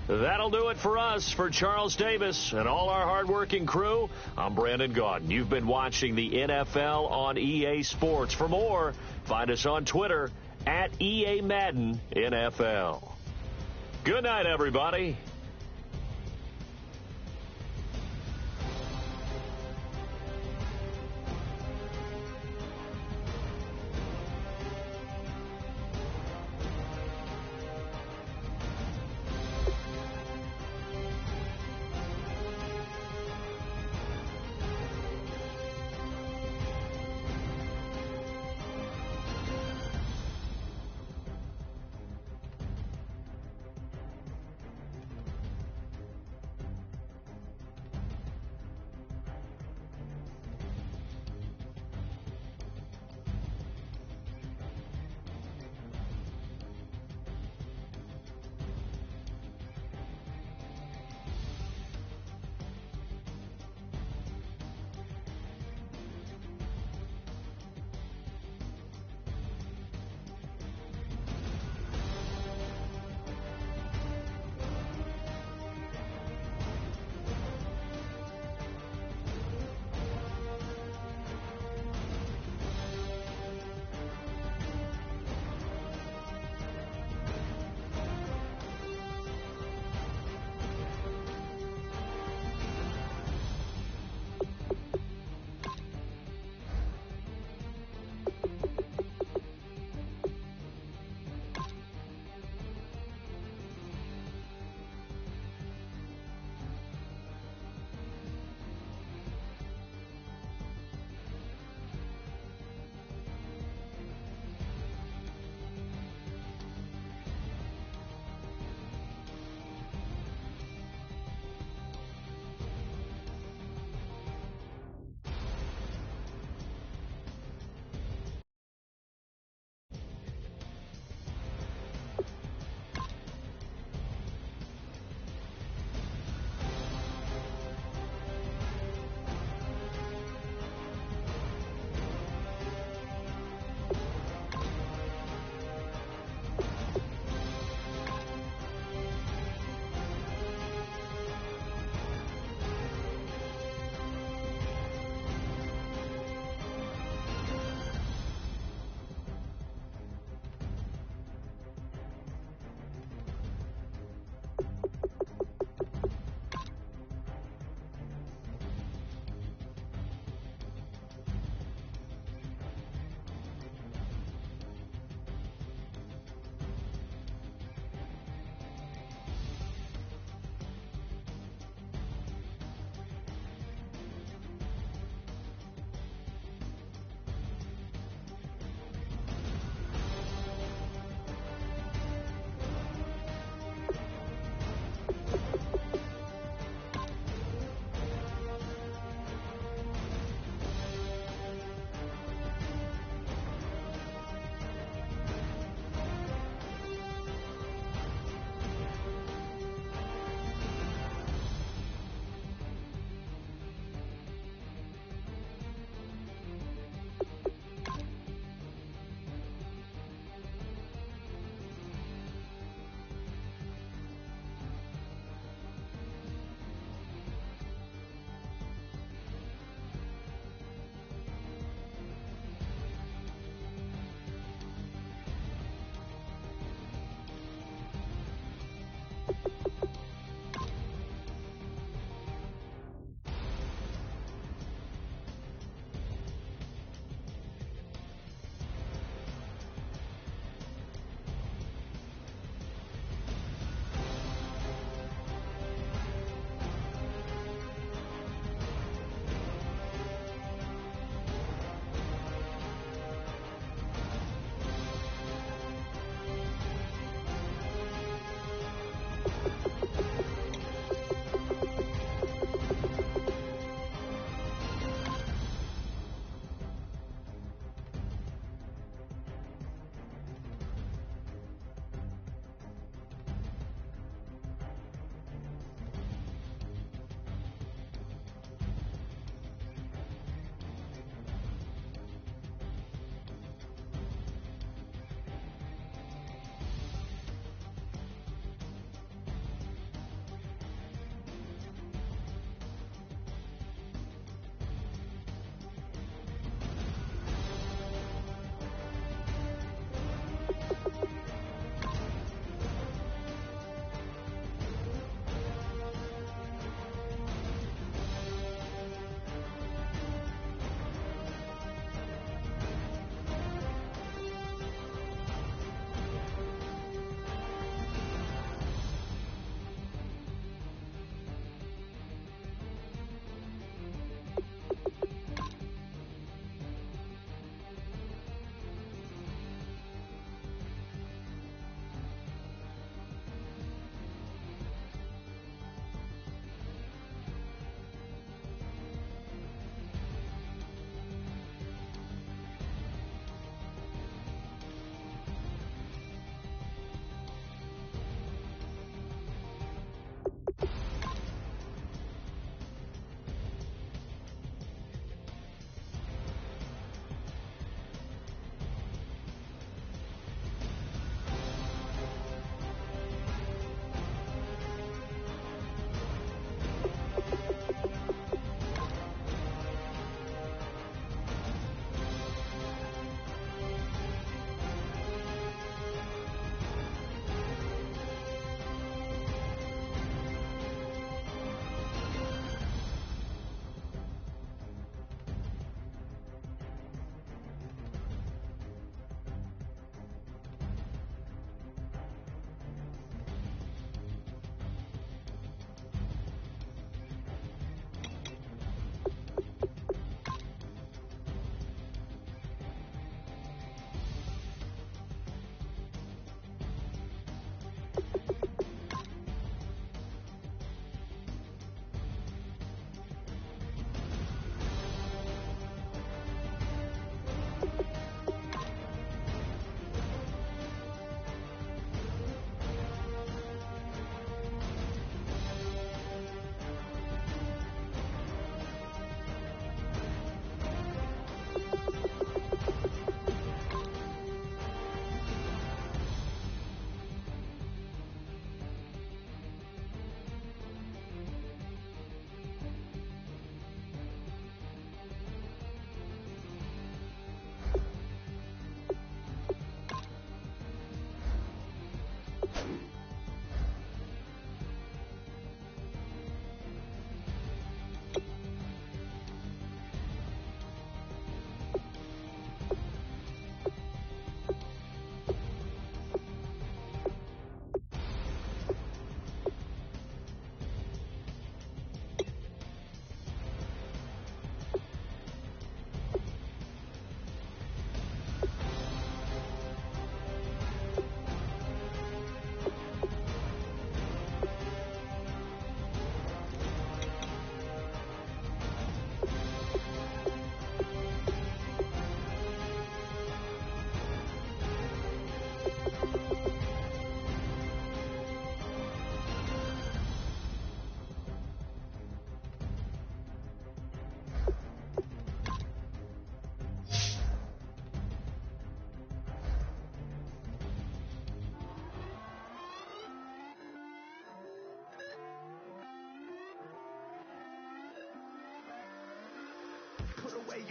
That'll do it for us. For Charles Davis and all our hardworking crew, I'm Brandon Gaudin. You've been watching the NFL on EA Sports. For more, find us on Twitter at EA Madden NFL. Good night, everybody.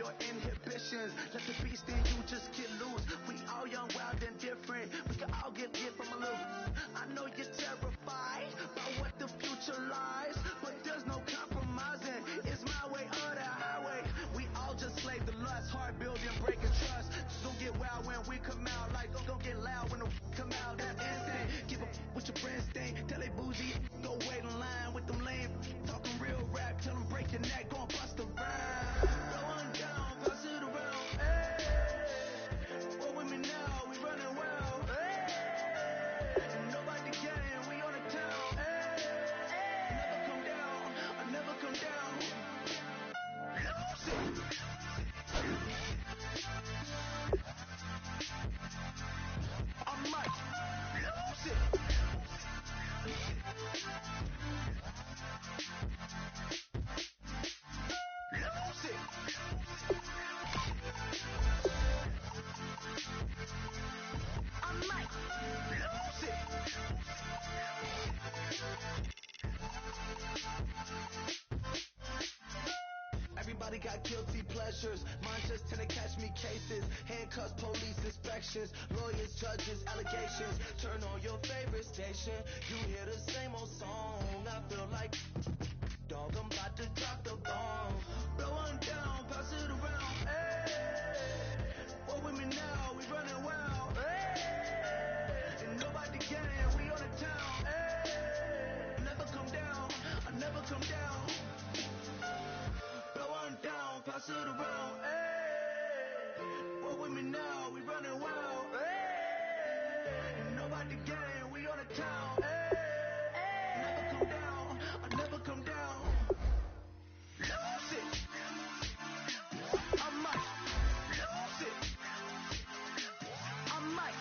your inhibitions. Let the beast in you just get loose. We all young, wild, and different. We can all get from a little. I know you're terrified by what the future lies, but there's no compromising. It's my way or the highway. We all just slave the lust, heart building, breaking trust. Just don't get wild when we come out. Like, don't get loud when the come out. That's instant. Give up with your friends thing. Tell they bougie, go wait in line with them lame. Talking real rap, tell them break your neck, gon' bust a rhyme. Going down, pass it around. Hey, what with me now? We running wild. Hey, nobody game, we on the town. Hey, never come down, I never come down. Lose it. I might lose it. Lose it. I might lose it. Everybody got guilty pleasures. Mine just tend to catch me cases. Handcuffs, police inspections, lawyers, judges, allegations. Turn on your favorite station. You hear the same old song. I feel like dog, I'm about to drop the bomb. Blowing down, pass it around. Hey, what with me now? We running wild. Hey, and nobody game. We on the town. Hey, never come down. I never come down. Blowing down, pass it around. Hey, what with me now? We running wild. Hey, and nobody game. We on the town. Hey, never come down. I never come down. Lose it. I might lose it. I might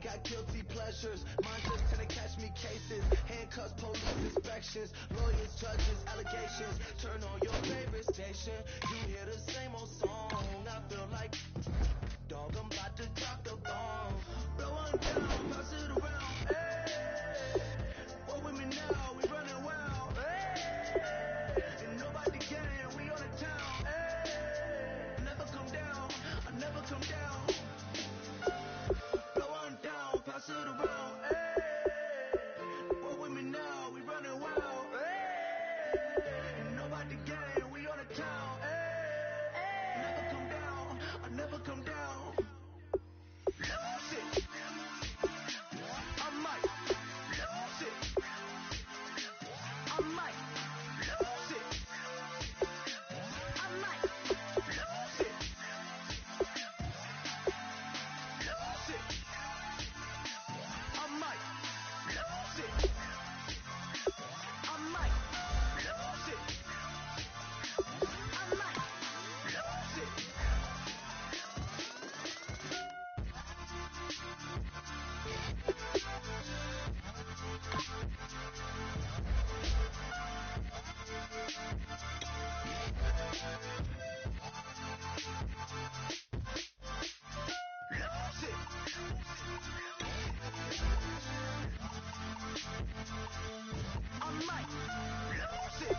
got guilty pleasures. Mine just tend to catch me cases. Handcuffs, police inspections, lawyers, judges, allegations. Turn on your favorite station. You hear the same old song. I feel like, dog, I'm about to drop the bomb. Blow one down, pass it around. Hey, what with me now? We running wild. Hey, and nobody game. We on the town. Hey, never come down. I never come down. Blow one down, pass it around. Hey, what with me now? We running wild. Hey, and nobody game. We on the town. Hey, never come down. I never come down. Lose it. I might lose it. I might lose it. I might lose it. Lose it. I might lose it. I might lose it. I might lose it. Lose it. I might lose it.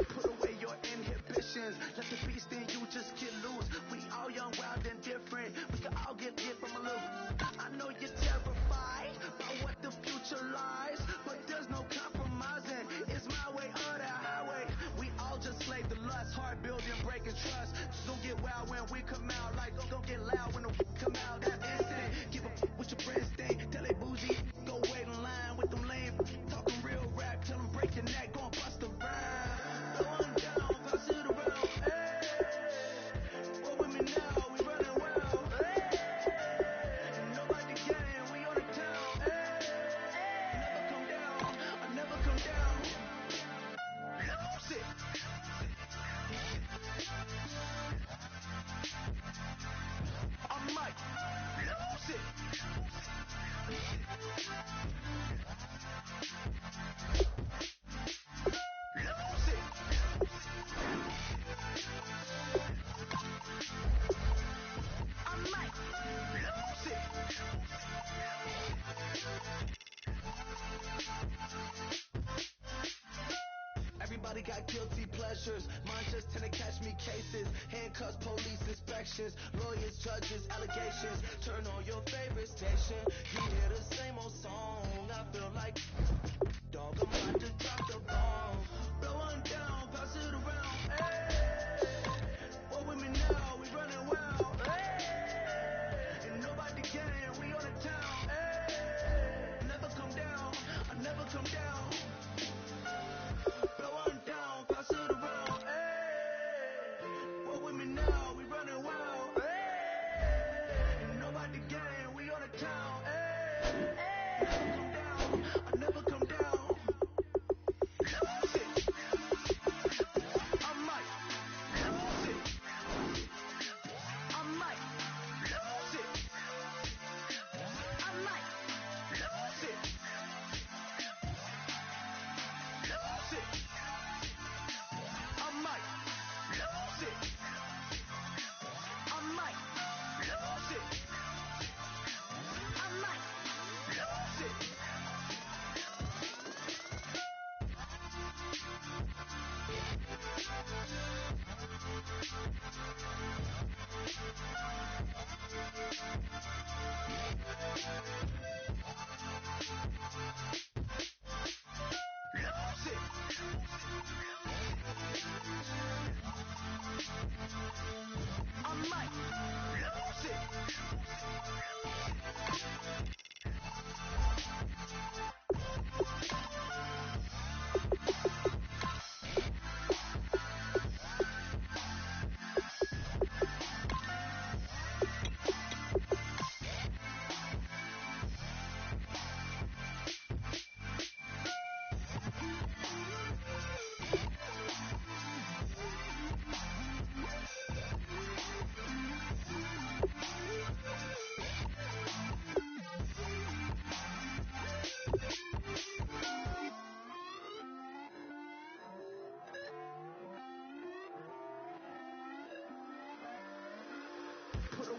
Put away your inhibitions. Let the beast in you just get loose. We all young, wild, and different. We can all get hit from a little. I know you're terrified by what the future lies, but there's no compromising. It's my way or the highway. We all just slave the lust, heart building, breaking trust. Just don't get wild when we come out. Like don't get loud when the come out. That's instant. Give up with your friends stay. Tell they bougie. Go wait in line with them lame. Talking real rap. Tell them break your neck. Gon' bust a rhyme. Going down, pass it around. Hey, what with me now? We running wild. Hey, nobody game. We on the town. Hey, never come down. I never come down. Lose it. I might lose it. Lose it. I might lose it. Everybody got guilty pleasures. Mine just tend to catch me cases. Handcuffs, police inspections, lawyers, judges, allegations. Turn on your favorite station. You hear the same old song. I feel like, dog, I'm about to drop the bomb. Blow one down, pass it around. Hey, what with me now? We running wild. Hey, and nobody game. We on the town. Hey, never come down. I never come down. Blow one down, pass it around. Hey, what with me now? We running wild. Hey, and nobody game. We on the town. Hey, never come down. I never come down.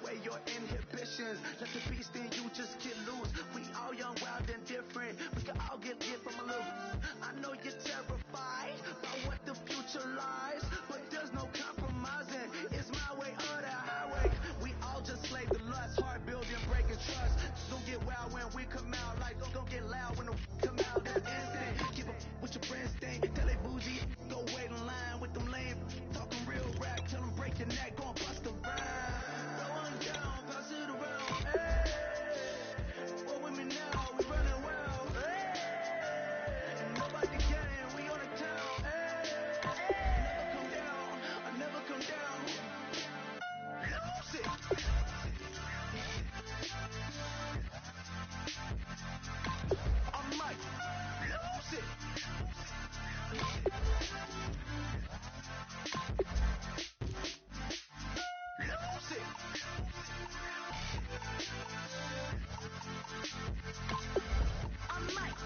away your inhibitions. Let the beast in you just get loose. We all young, wild, and different. We can all get from a little. I know you're terrified by what the future lies, but there's no compromising. It's my way or the highway. We all just slave the lust, heart building, breaking trust. Don't get wild when we come out, like don't get loud when the come out. That instant, keep up with your friends thing. Tell they bougie, go wait in line with them lame. Talking real rap, tell them break your neck, gon' bust the rhyme. Roll on down, pass it around. Hey, what with me now? We running wild. Hey, and nobody can, we on the town. Hey, never come down, I never come down. Lose it. I might lose it. Lose it. I might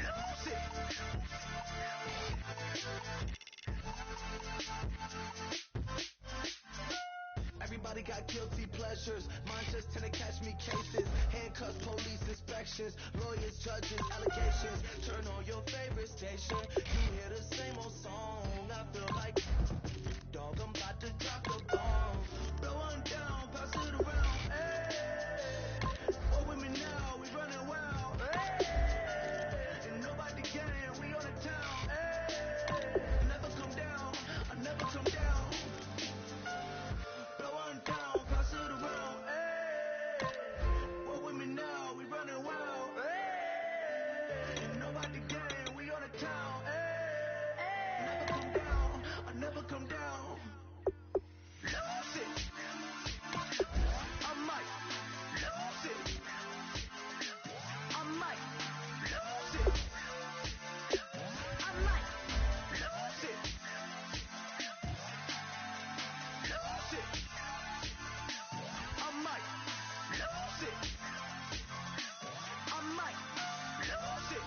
lose it. Everybody got guilty pleasures. Mine just tend to catch me cases. Handcuffs, police inspections, lawyers, judges, allegations. Turn on your favorite station. You hear the same old song. I feel like, dog, I'm about to drop the bomb. Blow on down, pass it around. Hey, what with me now? We running wild. Hey, and nobody can. We on the town. Hey, never come down. I never come down. Blow on down, pass it around. Hey, what with me now? We running wild. Hey, and nobody can. We on the town. Hey, never come down. I never come down. Lose it. I might lose it. I might lose it. I might lose it. Lose it. I might lose it. I might lose it.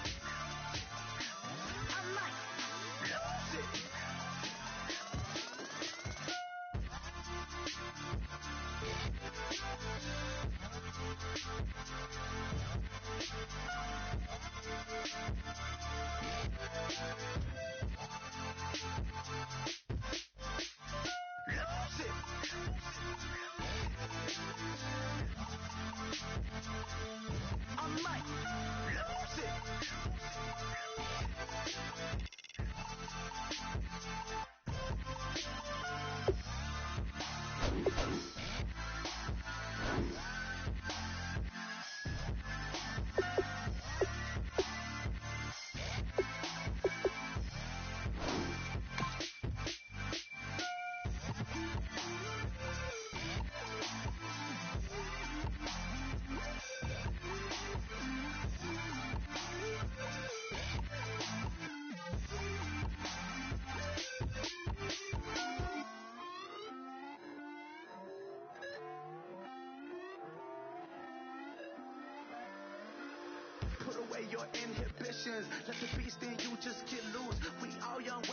I might lose it. Lose it. I might lose it. Put away your inhibitions. Let the beast in you just get loose. We all young,